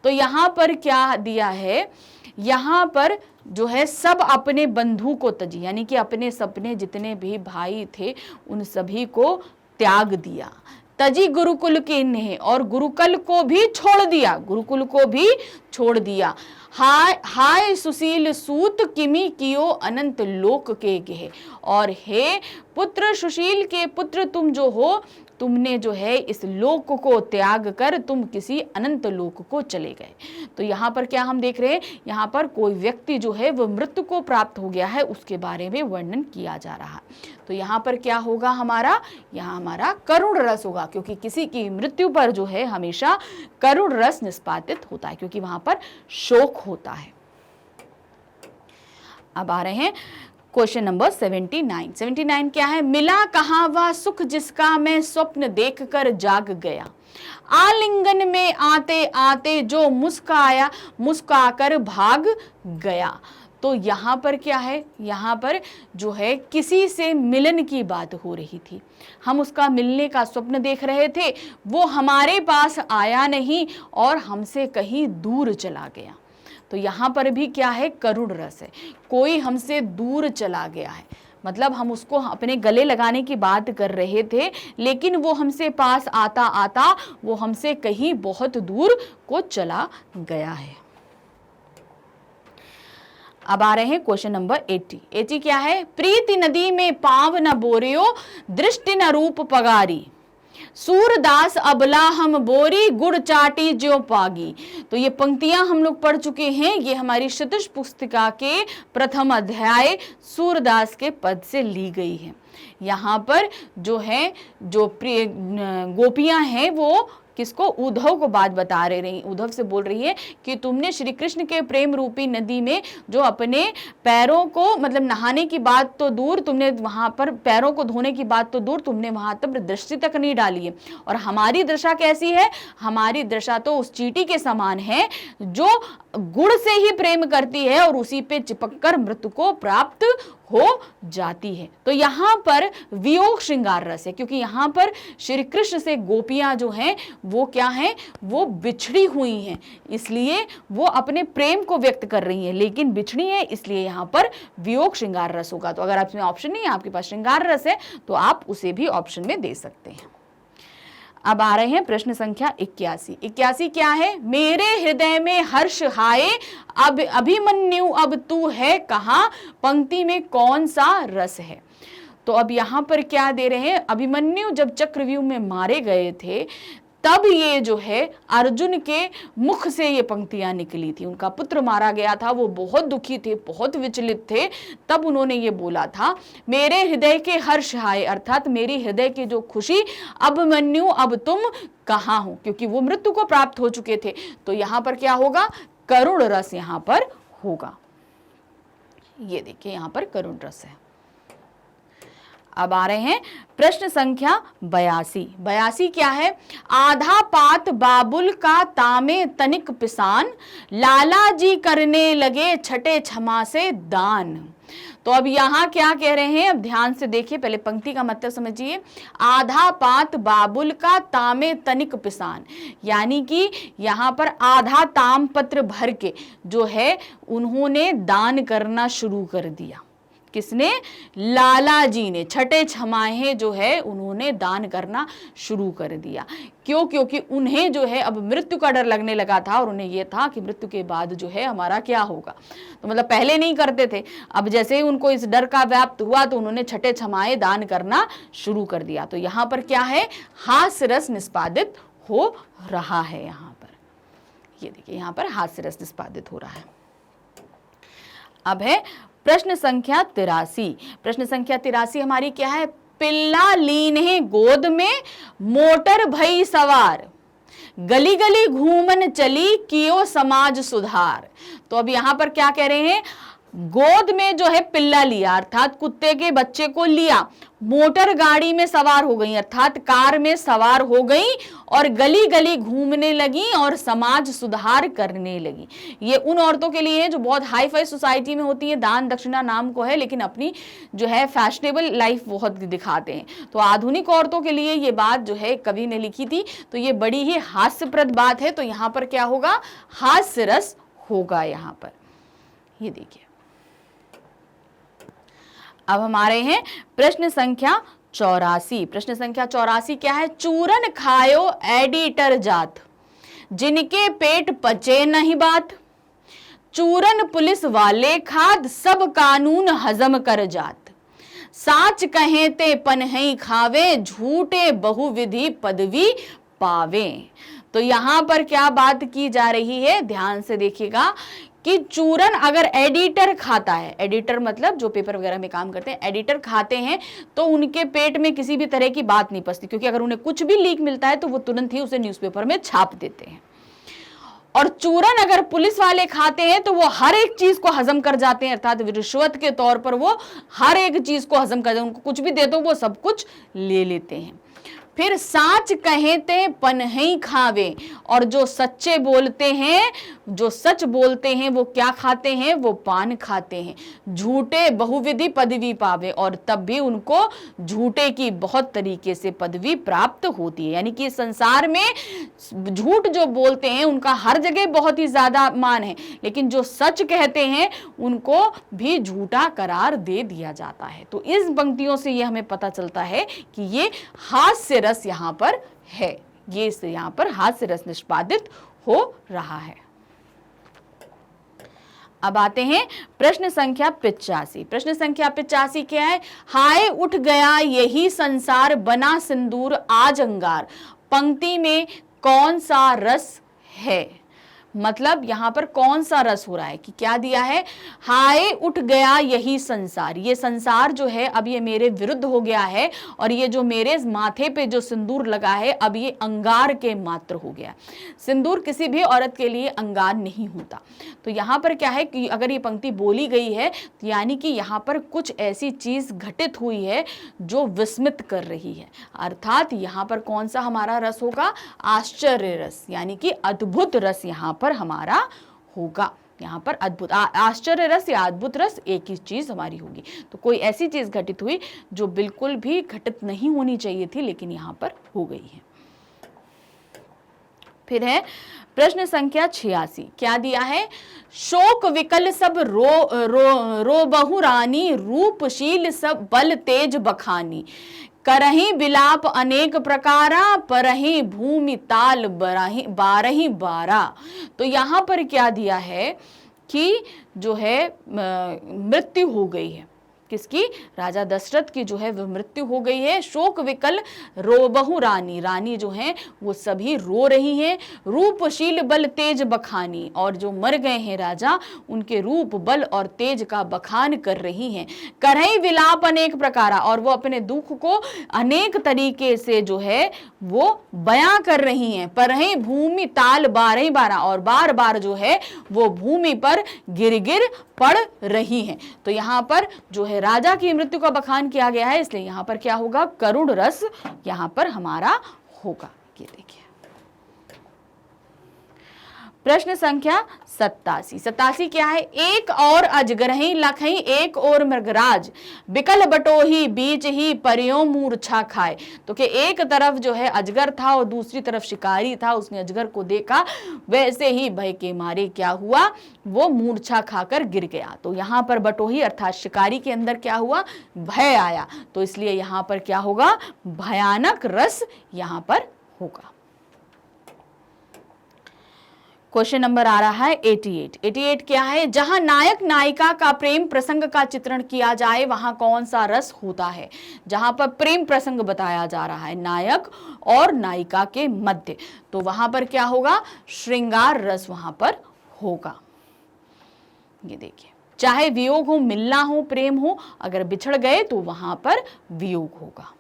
तो यहाँ पर क्या दिया है? यहाँ पर जो है सब अपने बंधु को तजी यानी कि अपने सपने जितने भी भाई थे उन सभी को त्याग दिया। तजी गुरुकुल के नेह, और गुरुकुल को भी छोड़ दिया, गुरुकुल को भी छोड़ दिया। हाय सुशील सूत किमि कियो अनंत लोक के गेह, और हे पुत्र सुशील के पुत्र तुम जो हो, तुमने जो है इस लोक को त्याग कर तुम किसी अनंत लोक को चले गए। तो यहाँ पर क्या हम देख रहे हैं? यहाँ पर कोई व्यक्ति जो है वो मृत्यु को प्राप्त हो गया है, उसके बारे में वर्णन किया जा रहा है। तो यहाँ पर क्या होगा हमारा? यहाँ हमारा करुण रस होगा, क्योंकि किसी की मृत्यु पर जो है हमेशा करुण रस निष्पादित होता है, क्योंकि वहां पर शोक होता है। अब आ रहे हैं क्वेश्चन नंबर 79। 79 क्या है? मिला कहाँ वह सुख जिसका मैं स्वप्न देखकर जाग गया, आलिंगन में आते आते जो मुस्काया मुस्काकर भाग गया। तो यहाँ पर क्या है? यहाँ पर जो है किसी से मिलन की बात हो रही थी, हम उसका मिलने का स्वप्न देख रहे थे, वो हमारे पास आया नहीं और हमसे कहीं दूर चला गया। तो यहाँ पर भी क्या है? करुण रस है, कोई हमसे दूर चला गया है, मतलब हम उसको अपने गले लगाने की बात कर रहे थे लेकिन वो हमसे पास आता आता वो हमसे कहीं बहुत दूर को चला गया है। अब आ रहे हैं क्वेश्चन नंबर 80। 80 क्या है? प्रीति नदी में पाव न बोरियो, दृष्टि न रूप पगारी, सूरदास अबला हम बोरी, गुड़ चाटी ज्यो पागी। तो ये पंक्तियां हम लोग पढ़ चुके हैं, ये हमारी शतश पुस्तिका के प्रथम अध्याय सूरदास के पद से ली गई है। यहाँ पर जो है जो प्रिय गोपियां हैं वो किसको? उद्धव को बात बता रही, उद्धव से बोल रही है कि तुमने श्री कृष्ण के प्रेम रूपी नदी में जो अपने पैरों को मतलब नहाने की बात तो दूर, तुमने वहां पर पैरों को धोने की बात तो दूर, तुमने वहां तक दृष्टि तक नहीं डाली है। और हमारी दशा कैसी है? हमारी दशा तो उस चींटी के समान है जो गुड़ से ही प्रेम करती है और उसी पे चिपककर मृत्यु को प्राप्त हो जाती है। तो यहाँ पर वियोग श्रृंगार रस है, क्योंकि यहाँ पर श्री कृष्ण से गोपियां जो हैं वो क्या हैं? वो बिछड़ी हुई हैं, इसलिए वो अपने प्रेम को व्यक्त कर रही हैं लेकिन बिछड़ी है, इसलिए यहाँ पर वियोग श्रृंगार रस होगा। तो अगर आपके ऑप्शन नहीं है, आपके पास श्रृंगार रस है, तो आप उसे भी ऑप्शन में दे सकते हैं। अब आ रहे हैं प्रश्न संख्या 81। 81 क्या है? मेरे हृदय में हर्ष हाय, अब अभिमन्यु अब तू है कहाँ, पंक्ति में कौन सा रस है? तो अब यहाँ पर क्या दे रहे हैं, अभिमन्यु जब चक्रव्यूह में मारे गए थे तब ये जो है अर्जुन के मुख से ये पंक्तियां निकली थी। उनका पुत्र मारा गया था, वो बहुत दुखी थे, बहुत विचलित थे, तब उन्होंने ये बोला था, मेरे हृदय के हर्ष हाय, अर्थात मेरी हृदय की जो खुशी, अभिमन्यु अब तुम कहाँ हो, क्योंकि वो मृत्यु को प्राप्त हो चुके थे। तो यहाँ पर क्या होगा, करुण रस यहाँ पर होगा। ये देखिए यहाँ पर करुण रस है। अब आ रहे हैं प्रश्न संख्या 82। 82 क्या है, आधा पात बाबुल का तामे तनिक पिसान, लाला जी करने लगे छठे क्षमा से दान। तो अब यहाँ क्या कह रहे हैं, अब ध्यान से देखिए, पहले पंक्ति का मतलब समझिए। आधा पात बाबुल का तामे तनिक पिसान, यानी कि यहाँ पर आधा ताम पत्र भर के जो है उन्होंने दान करना शुरू कर दिया। किसने, लाला जी ने छठे छमाहे जो है उन्होंने दान करना शुरू कर दिया। क्यों, क्योंकि उन्हें जो है अब मृत्यु का डर लगने लगा था और उन्हें यह था कि मृत्यु के बाद जो है हमारा क्या होगा। तो मतलब पहले नहीं करते थे, अब जैसे ही उनको इस डर का व्याप्त हुआ तो उन्होंने छठे छमाहे दान करना शुरू कर दिया। तो यहाँ पर क्या है, हास्य रस निष्पादित हो रहा है। यहाँ पर ये देखिए, यहाँ पर हास्य रस निष्पादित हो रहा है। अब है प्रश्न संख्या 83। प्रश्न संख्या 83 हमारी क्या है, पिल्ला लीन है गोद में, मोटर भई सवार, गली गली घूमन चली, कियो समाज सुधार। तो अब यहां पर क्या कह रहे हैं, गोद में जो है पिल्ला लिया, अर्थात कुत्ते के बच्चे को लिया, मोटर गाड़ी में सवार हो गई, अर्थात कार में सवार हो गई, और गली गली घूमने लगी और समाज सुधार करने लगी। ये उन औरतों के लिए है जो बहुत हाई फाई सोसाइटी में होती है, दान दक्षिणा नाम को है, लेकिन अपनी जो है फैशनेबल लाइफ बहुत दिखाते हैं। तो आधुनिक औरतों के लिए ये बात जो है कवि ने लिखी थी, तो ये बड़ी ही हास्यप्रद बात है। तो यहाँ पर क्या होगा, हास्य रस होगा यहाँ पर। ये देखिए, अब हमारे हैं प्रश्न संख्या 84। प्रश्न संख्या 84 क्या है, चूरन खायो एडिटर जात, जिनके पेट पचे नहीं बात, चूरन पुलिस वाले खाद, सब कानून हजम कर जात, साच कहे ते पनहई खावे, झूठे बहुविधि पदवी पावे। तो यहां पर क्या बात की जा रही है, ध्यान से देखिएगा कि चूरन अगर एडिटर खाता है, एडिटर मतलब जो पेपर वगैरह में काम करते हैं, एडिटर खाते हैं तो उनके पेट में किसी भी तरह की बात नहीं पचती, क्योंकि अगर उन्हें कुछ भी लीक मिलता है तो वो तुरंत ही उसे न्यूज़पेपर में छाप देते हैं। और चूरन अगर पुलिस वाले खाते हैं तो वो हर एक चीज को हजम कर जाते हैं, अर्थात रिश्वत के तौर पर वो हर एक चीज को हजम कर जाते हैं, उनको कुछ भी दे दो वो सब कुछ ले लेते हैं। फिर साच कहते पनहई खावे, और जो सच्चे बोलते हैं, जो सच बोलते हैं वो क्या खाते हैं, वो पान खाते हैं। झूठे बहुविधि पदवी पावे, और तब भी उनको झूठे की बहुत तरीके से पदवी प्राप्त होती है। यानी कि संसार में झूठ जो बोलते हैं उनका हर जगह बहुत ही ज्यादा मान है, लेकिन जो सच कहते हैं उनको भी झूठा करार दे दिया जाता है। तो इस पंक्तियों से ये हमें पता चलता है कि ये हास्य रस यहाँ पर है, ये यहाँ पर हास्य रस निष्पादित हो रहा है। अब आते हैं प्रश्न संख्या 85। प्रश्न संख्या 85 क्या है, हाय उठ गया यही संसार, बना सिंदूर आज अंगार, पंक्ति में कौन सा रस है। मतलब यहां पर कौन सा रस हो रहा है कि क्या दिया है, हाय उठ गया यही संसार, ये संसार जो है अब ये मेरे विरुद्ध हो गया है, और ये जो मेरे माथे पे जो सिंदूर लगा है अब ये अंगार के मात्र हो गया। सिंदूर किसी भी औरत के लिए अंगार नहीं होता। तो यहाँ पर क्या है कि अगर ये पंक्ति बोली गई है तो यानी कि यहाँ पर कुछ ऐसी चीज घटित हुई है जो विस्मित कर रही है, अर्थात यहाँ पर कौन सा हमारा रस होगा, आश्चर्य रस, यानी कि अद्भुत रस यहाँ पर हमारा होगा। यहाँ पर अद्भुत आश्चर्य रस या अद्भुत रस एक ही चीज हमारी होगी। तो कोई ऐसी चीज घटित हुई जो बिल्कुल भी घटित नहीं होनी चाहिए थी लेकिन यहाँ पर हो गई है। फिर है प्रश्न संख्या 86। क्या दिया है, शोक विकल सब रो बहु रानी, रूपशील सब बल तेज बखानी, करही बिलाप अनेक प्रकारा, परही भूमि ताल बारही बारा। तो यहाँ पर क्या दिया है कि जो है मृत्यु हो गई है, किसकी? राजा दशरथ की जो है वो मृत्यु हो गई है। शोक विकल रोबहु रानी, रानी जो है वो सभी रो रही हैं। रूपशील बल तेज बखानी, और जो मर गए हैं राजा उनके रूप बल और तेज का बखान कर रही हैं। करही विलाप अनेक प्रकारा, और वो अपने दुख को अनेक तरीके से जो है वो बयां कर रही हैं। परही भूमि ताल बारह बारह, और बार बार जो है वो भूमि पर गिर गिर पड़ रही हैं। तो यहाँ पर जो है राजा की मृत्यु का बखान किया गया है, इसलिए यहाँ पर क्या होगा? करुण रस यहाँ पर हमारा होगा। ये देखिए प्रश्न संख्या 87। 87 क्या है? एक और अजगरही लखई एक और मृगराज, बिकल बटोही बीच ही परियों मूर्छा खाए। तो कि एक तरफ जो है अजगर था और दूसरी तरफ शिकारी था, उसने अजगर को देखा, वैसे ही भय के मारे क्या हुआ? वो मूर्छा खाकर गिर गया। तो यहाँ पर बटोही अर्थात शिकारी के अंदर क्या हुआ? भय आया। तो इसलिए यहाँ पर क्या होगा? भयानक रस यहाँ पर होगा। क्वेश्चन नंबर आ रहा है 88। 88 क्या है? जहां नायक नायिका का प्रेम प्रसंग का चित्रण किया जाए वहां कौन सा रस होता है? जहां पर प्रेम प्रसंग बताया जा रहा है नायक और नायिका के मध्य, तो वहां पर क्या होगा? श्रृंगार रस वहां पर होगा। ये देखिए, चाहे वियोग हो, मिलना हो, प्रेम हो, अगर बिछड़ गए तो वहां पर वियोग होगा।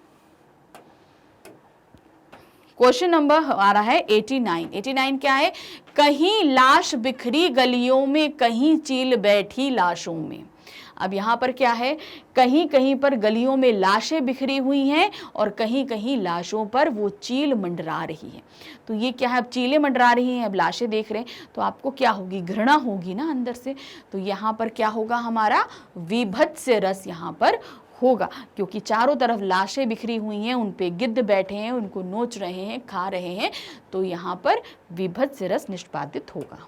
क्वेश्चन नंबर आ रहा है 89। 89 क्या है? कहीं लाश बिखरी गलियों में, कहीं चील बैठी लाशों में। अब यहाँ पर क्या है? कहीं कहीं पर गलियों में लाशें बिखरी हुई हैं और कहीं कहीं लाशों पर वो चील मंडरा रही है। तो ये क्या है? अब चीलें मंडरा रही हैं, अब लाशें देख रहे हैं, तो आपको क्या होगी? घृणा होगी ना अंदर से। तो यहाँ पर क्या होगा? हमारा वीभत्स रस यहाँ पर होगा, क्योंकि चारों तरफ लाशें बिखरी हुई हैं, उन पे गिद्ध बैठे हैं, उनको नोच रहे हैं, खा रहे हैं, तो यहाँ पर विभत्स रस निष्पादित होगा।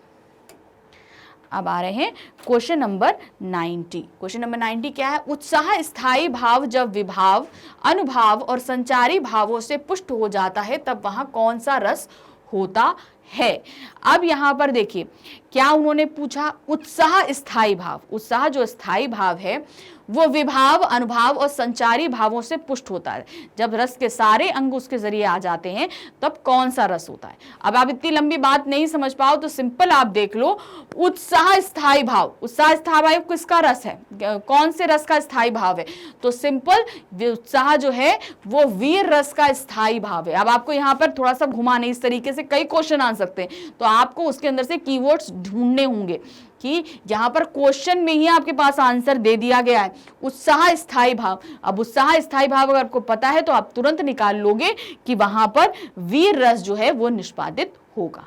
अब आ रहे हैं क्वेश्चन नंबर 90। क्वेश्चन नंबर 90 क्या है? उत्साह स्थायी भाव जब विभाव, अनुभाव और संचारी भावों से पुष्ट हो जाता है तब वहां कौन सा रस होता है? अब यहां पर देखिए क्या उन्होंने पूछा? उत्साह स्थायी भाव। उत्साह जो स्थायी भाव है वो विभाव, अनुभाव और संचारी भावों से पुष्ट होता है। जब रस के सारे अंग उसके जरिए आ जाते हैं तब कौन सा रस होता है? अब आप इतनी लंबी बात नहीं समझ पाओ तो सिंपल आप देख लो, उत्साह स्थायी भाव। उत्साह स्थायी भाव किसका रस है? कौन से रस का स्थायी भाव है? तो सिंपल उत्साह जो है वो वीर रस का स्थायी भाव है। अब आपको यहाँ पर थोड़ा सा घुमाने, इस तरीके से कई क्वेश्चन आ सकते हैं, तो आपको उसके अंदर से कीवर्ड्स ढूंढने होंगे कि यहाँ पर क्वेश्चन में ही आपके पास आंसर दे दिया गया है, उत्साह स्थायी भाव। अब उत्साह स्थायी भाव अगर आपको पता है तो आप तुरंत निकाल लोगे कि वहां पर वीर रस जो है वो निष्पादित होगा।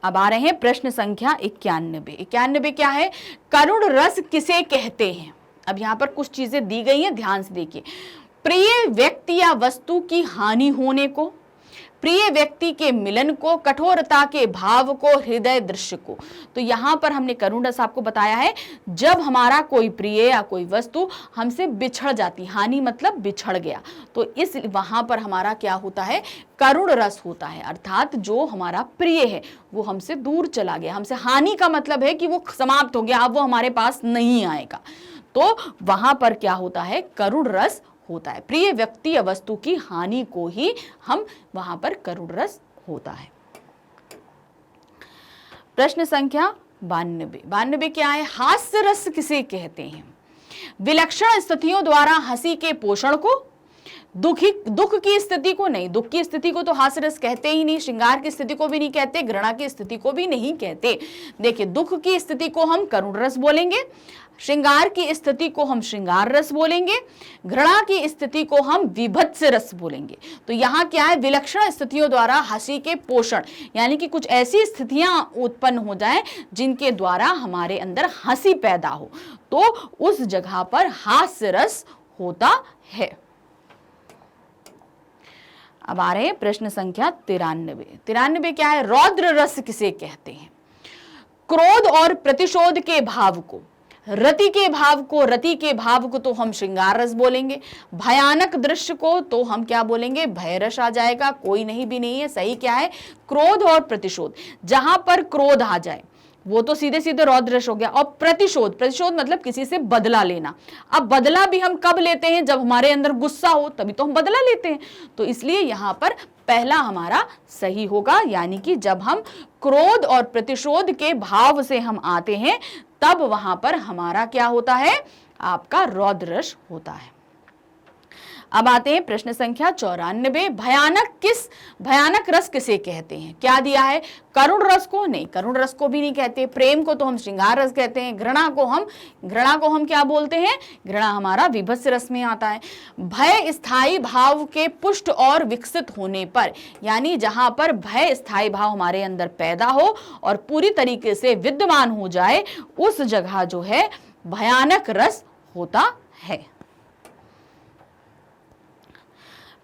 अब आ रहे हैं प्रश्न संख्या 91। 91 क्या है? करुण रस किसे कहते हैं? अब यहां पर कुछ चीजें दी गई हैं, ध्यान से देखिए। प्रिय व्यक्ति या वस्तु की हानि होने को, प्रिय व्यक्ति के मिलन को, कठोरता के भाव को, हृदय दृश्य को। तो यहाँ पर हमने करुण रस आपको बताया है जब हमारा कोई प्रिय या कोई वस्तु हमसे बिछड़ जाती, हानि मतलब बिछड़ गया, तो इस वहां पर हमारा क्या होता है? करुण रस होता है। अर्थात जो हमारा प्रिय है वो हमसे दूर चला गया, हमसे हानि का मतलब है कि वो समाप्त हो गया, अब वो हमारे पास नहीं आएगा, तो वहां पर क्या होता है? करुण रस होता है। प्रिय व्यक्ति या वस्तु की हानि को ही हम वहां पर करुण रस होता है। प्रश्न संख्या 92। 92 क्या है? हास्य रस किसे कहते हैं? विलक्षण स्थितियों द्वारा हंसी के पोषण को, दुख की स्थिति को नहीं, दुख की स्थिति को तो हास्य रस कहते ही नहीं, श्रृंगार की स्थिति को भी नहीं कहते, घृणा की स्थिति को भी नहीं कहते। देखिए, दुख की स्थिति को हम करुण रस बोलेंगे, श्रृंगार की स्थिति को हम श्रृंगार रस बोलेंगे, घृणा की स्थिति को हम विभत्स रस बोलेंगे। तो यहाँ क्या है? विलक्षण स्थितियों द्वारा हंसी के पोषण, यानी कि कुछ ऐसी स्थितियां उत्पन्न हो जाएं जिनके द्वारा हमारे अंदर हंसी पैदा हो, तो उस जगह पर हास्य रस होता है। अब आ रहे हैं प्रश्न संख्या 93। 93 क्या है? रौद्र रस किसे कहते हैं? क्रोध और प्रतिशोध के भाव को, रति के भाव को, रति के भाव को तो हम श्रृंगार रस बोलेंगे, भयानक दृश्य को तो हम क्या बोलेंगे? भय रस आ जाएगा। कोई नहीं भी नहीं है, सही क्या है? क्रोध और प्रतिशोध। जहां पर क्रोध आ जाए, वो तो सीधे सीधे रौद्र रस हो गया। और प्रतिशोध, प्रतिशोध मतलब किसी से बदला लेना। अब बदला भी हम कब लेते हैं? जब हमारे अंदर गुस्सा हो, तभी तो हम बदला लेते हैं। तो इसलिए यहां पर पहला हमारा सही होगा, यानी कि जब हम क्रोध और प्रतिशोध के भाव से हम आते हैं, तब वहां पर हमारा क्या होता है? आपका रौद्र रस होता है। अब आते हैं प्रश्न संख्या 94। भयानक रस किसे कहते हैं? क्या दिया है? करुण रस को? नहीं, करुण रस को भी नहीं कहते। प्रेम को तो हम श्रृंगार रस कहते हैं। घृणा को हम क्या बोलते हैं? घृणा हमारा विभत्स रस में आता है। भय स्थायी भाव के पुष्ट और विकसित होने पर, यानी जहां पर भय स्थायी भाव हमारे अंदर पैदा हो और पूरी तरीके से विद्यमान हो जाए, उस जगह जो है भयानक रस होता है।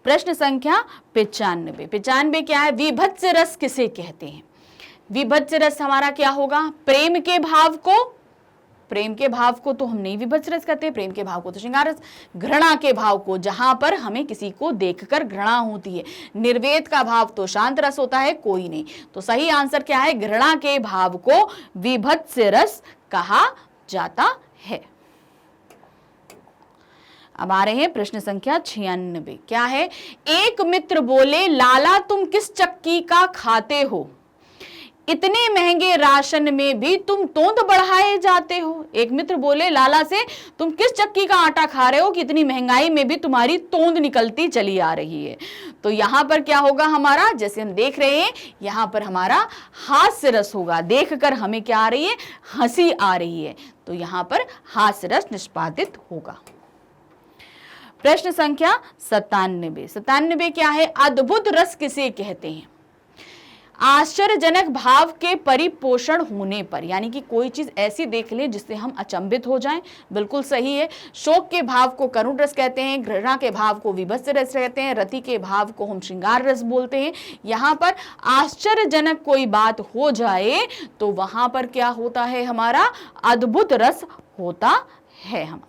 प्रश्न संख्या 95 क्या है? विभत्स रस किसे कहते हैं? विभत्स रस हमारा क्या होगा? प्रेम के भाव को तो हम नहीं विभत्स रस कहते, प्रेम के भाव को तो श्रृंगार रस। घृणा के भाव को, जहां पर हमें किसी को देखकर घृणा होती है। निर्वेद का भाव तो शांत रस होता है, कोई नहीं। तो सही आंसर क्या है? घृणा के भाव को विभत्स रस कहा जाता है। अब आ रहे हैं प्रश्न संख्या 96। क्या है? एक मित्र बोले, लाला तुम किस चक्की का खाते हो? इतने महंगे राशन में भी तुम तोंद बढ़ाए जाते हो। एक मित्र बोले लाला से, तुम किस चक्की का आटा खा रहे हो कि इतनी महंगाई में भी तुम्हारी तोंद निकलती चली आ रही है। तो यहां पर क्या होगा हमारा? जैसे हम देख रहे हैं, यहां पर हमारा हास्य रस होगा। देखकर हमें क्या आ रही है? हंसी आ रही है। तो यहां पर हास्य रस निष्पादित होगा। प्रश्न संख्या 97 क्या है? अद्भुत रस किसे कहते हैं? आश्चर्यजनक भाव के परिपोषण होने पर, यानी कि कोई चीज ऐसी देख ले जिससे हम अचंभित हो जाएं। बिल्कुल सही है। शोक के भाव को करुण रस कहते हैं, घृणा के भाव को विभत्स रस कहते हैं, रति के भाव को हम श्रृंगार रस बोलते हैं। यहां पर आश्चर्यजनक कोई बात हो जाए तो वहां पर क्या होता है? हमारा अद्भुत रस होता है हमारा।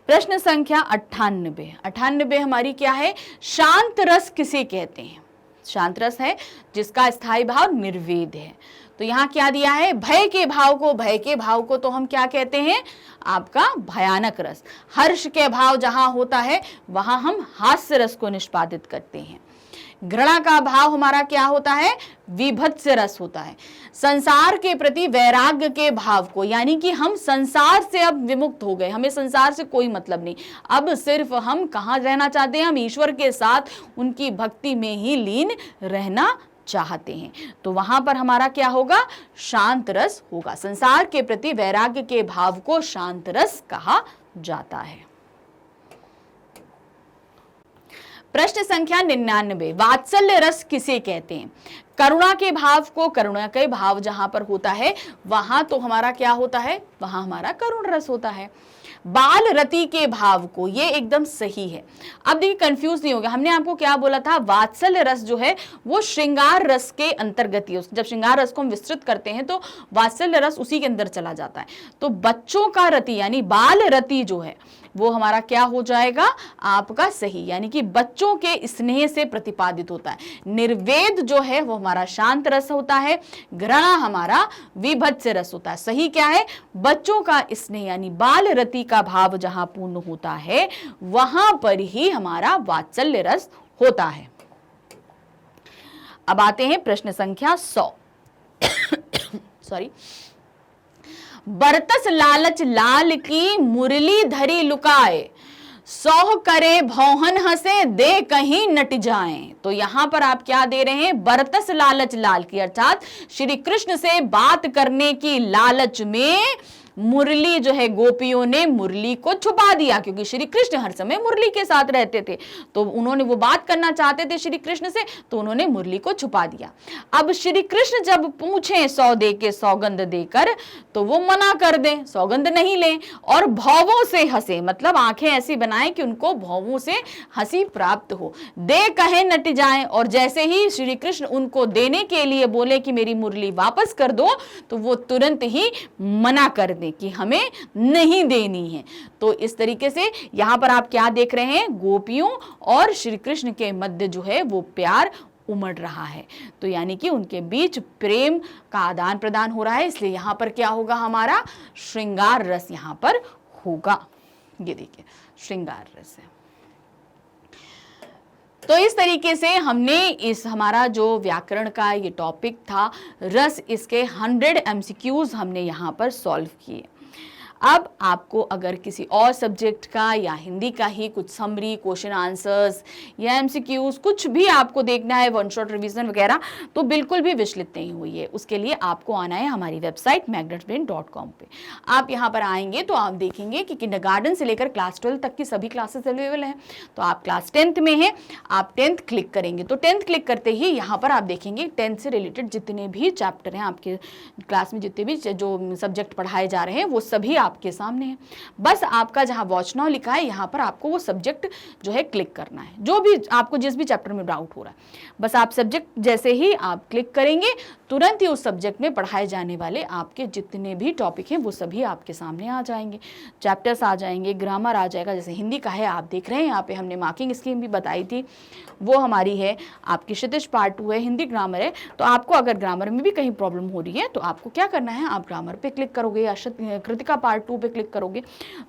प्रश्न संख्या 98 हमारी क्या है? शांत रस किसे कहते हैं? शांत रस है जिसका स्थायी भाव निर्वेद है। तो यहां क्या दिया है? भय के भाव को तो हम क्या कहते हैं? आपका भयानक रस। हर्ष के भाव जहां होता है वहां हम हास्य रस को निष्पादित करते हैं। घृणा का भाव हमारा क्या होता है? विभत्स रस होता है। संसार के प्रति वैराग्य के भाव को, यानी कि हम संसार से अब विमुक्त हो गए, हमें संसार से कोई मतलब नहीं, अब सिर्फ हम कहाँ रहना चाहते हैं? हम ईश्वर के साथ उनकी भक्ति में ही लीन रहना चाहते हैं। तो वहां पर हमारा क्या होगा? शांत रस होगा। संसार के प्रति वैराग्य के भाव को शांत रस कहा जाता है। प्रश्न संख्या 99 वात्सल्य रस किसे कहते हैं? करुणा के भाव को, करुणा के भाव जहां पर होता है वहां तो हमारा क्या होता है? वहां हमारा करुण रस होता है। बाल रति के भाव को, ये एकदम सही है। अब देखिए कंफ्यूज नहीं होगा, हमने आपको क्या बोला था? वात्सल्य रस जो है वो श्रृंगार रस के अंतर्गत ही, जब श्रृंगार रस को हम विस्तृत करते हैं तो वात्सल्य रस उसी के अंदर चला जाता है। तो बच्चों का रति यानी बाल रति जो है वो हमारा क्या हो जाएगा? आपका सही, यानी कि बच्चों के स्नेह से प्रतिपादित होता है। निर्वेद जो है वो हमारा शांत रस होता है। घृणा हमारा विभत्स रस होता है। सही क्या है? बच्चों का स्नेह यानी बाल रति का भाव जहां पूर्ण होता है वहां पर ही हमारा वात्सल्य रस होता है। अब आते हैं प्रश्न संख्या 100। सॉरी। बरतस लालच लाल की मुरली धरी लुकाए, सौह करे भौहन हंसे दे कहीं नट जाएं। तो यहां पर आप क्या दे रहे हैं? बरतस लालच लाल की, अर्थात श्री कृष्ण से बात करने की लालच में मुरली जो है, गोपियों ने मुरली को छुपा दिया, क्योंकि श्री कृष्ण हर समय मुरली के साथ रहते थे, तो उन्होंने वो बात करना चाहते थे श्री कृष्ण से, तो उन्होंने मुरली को छुपा दिया। अब श्री कृष्ण जब पूछे सौ दे के, सौगंध देकर, तो वो मना कर दें, सौगंध नहीं लें और भौवों से हंसे, मतलब आंखें ऐसी बनाए कि उनको भौवों से हंसी प्राप्त हो, दे कहे नट जाए। और जैसे ही श्री कृष्ण उनको देने के लिए बोले कि मेरी मुरली वापस कर दो, तो वो तुरंत ही मना कर दें कि हमें नहीं देनी है। तो इस तरीके से यहां पर आप क्या देख रहे हैं? गोपियों और श्री कृष्ण के मध्य जो है वो प्यार उमड़ रहा है। तो यानी कि उनके बीच प्रेम का आदान प्रदान हो रहा है, इसलिए यहाँ पर क्या होगा, हमारा श्रृंगार रस यहाँ पर होगा। ये देखिए श्रृंगार रस है। तो इस तरीके से हमने इस हमारा जो व्याकरण का ये टॉपिक था रस, इसके 100 MCQs हमने यहाँ पर सॉल्व किए। अब आपको अगर किसी और सब्जेक्ट का या हिंदी का ही कुछ समरी, क्वेश्चन आंसर्स या MCQs कुछ भी आपको देखना है, वन शॉट रिवीजन वगैरह, तो बिल्कुल भी विचलित नहीं हुई है। उसके लिए आपको आना है हमारी वेबसाइट magnetbrain.com पे। आप यहाँ पर आएंगे तो आप देखेंगे कि किंडरगार्टन से लेकर क्लास 12 तक की सभी क्लासेस अवेलेबल हैं। तो आप क्लास 10th में हैं, आप 10th क्लिक करेंगे तो 10th क्लिक करते ही यहाँ पर आप देखेंगे 10th से रिलेटेड जितने भी चैप्टर हैं आपके क्लास में, जितने भी जो सब्जेक्ट पढ़ाए जा रहे हैं वो सभी आपके सामने है। बस आपका जहां वॉच नाउ लिखा है यहाँ पर आपको वो सब्जेक्ट जो है क्लिक करना है, जो भी आपको जिस भी चैप्टर में डाउट हो रहा है। बस आप सब्जेक्ट जैसे ही आप क्लिक करेंगे तुरंत ही उस सब्जेक्ट में पढ़ाए जाने वाले आपके जितने भी टॉपिक हैं वो सभी आपके सामने आ जाएंगे। चैप्टर्स आ जाएंगे, ग्रामर आ जाएगा। जैसे हिंदी का है, आप देख रहे हैं यहाँ पे हमने मार्किंग स्कीम भी बताई थी, वो हमारी है आपकी क्षितिज पार्ट 2 है, हिंदी ग्रामर है। तो आपको अगर ग्रामर में भी कहीं प्रॉब्लम हो रही है तो आपको क्या करना है, आप ग्रामर पे क्लिक करोगे या कृतिका पार्ट 2 पे क्लिक करोगे।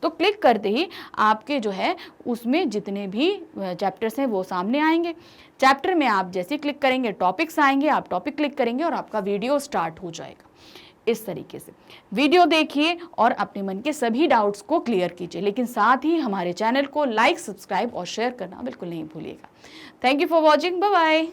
तो क्लिक करते ही आपके जो है उसमें जितने भी चैप्टर्स हैं वो सामने आएंगे। चैप्टर में आप जैसे क्लिक करेंगे टॉपिक्स आएंगे, आप टॉपिक क्लिक करेंगे और आपका वीडियो स्टार्ट हो जाएगा। इस तरीके से वीडियो देखिए और अपने मन के सभी डाउट्स को क्लियर कीजिए, लेकिन साथ ही हमारे चैनल को लाइक, सब्सक्राइब और शेयर करना बिल्कुल नहीं भूलिएगा। Thank you for watching, bye bye.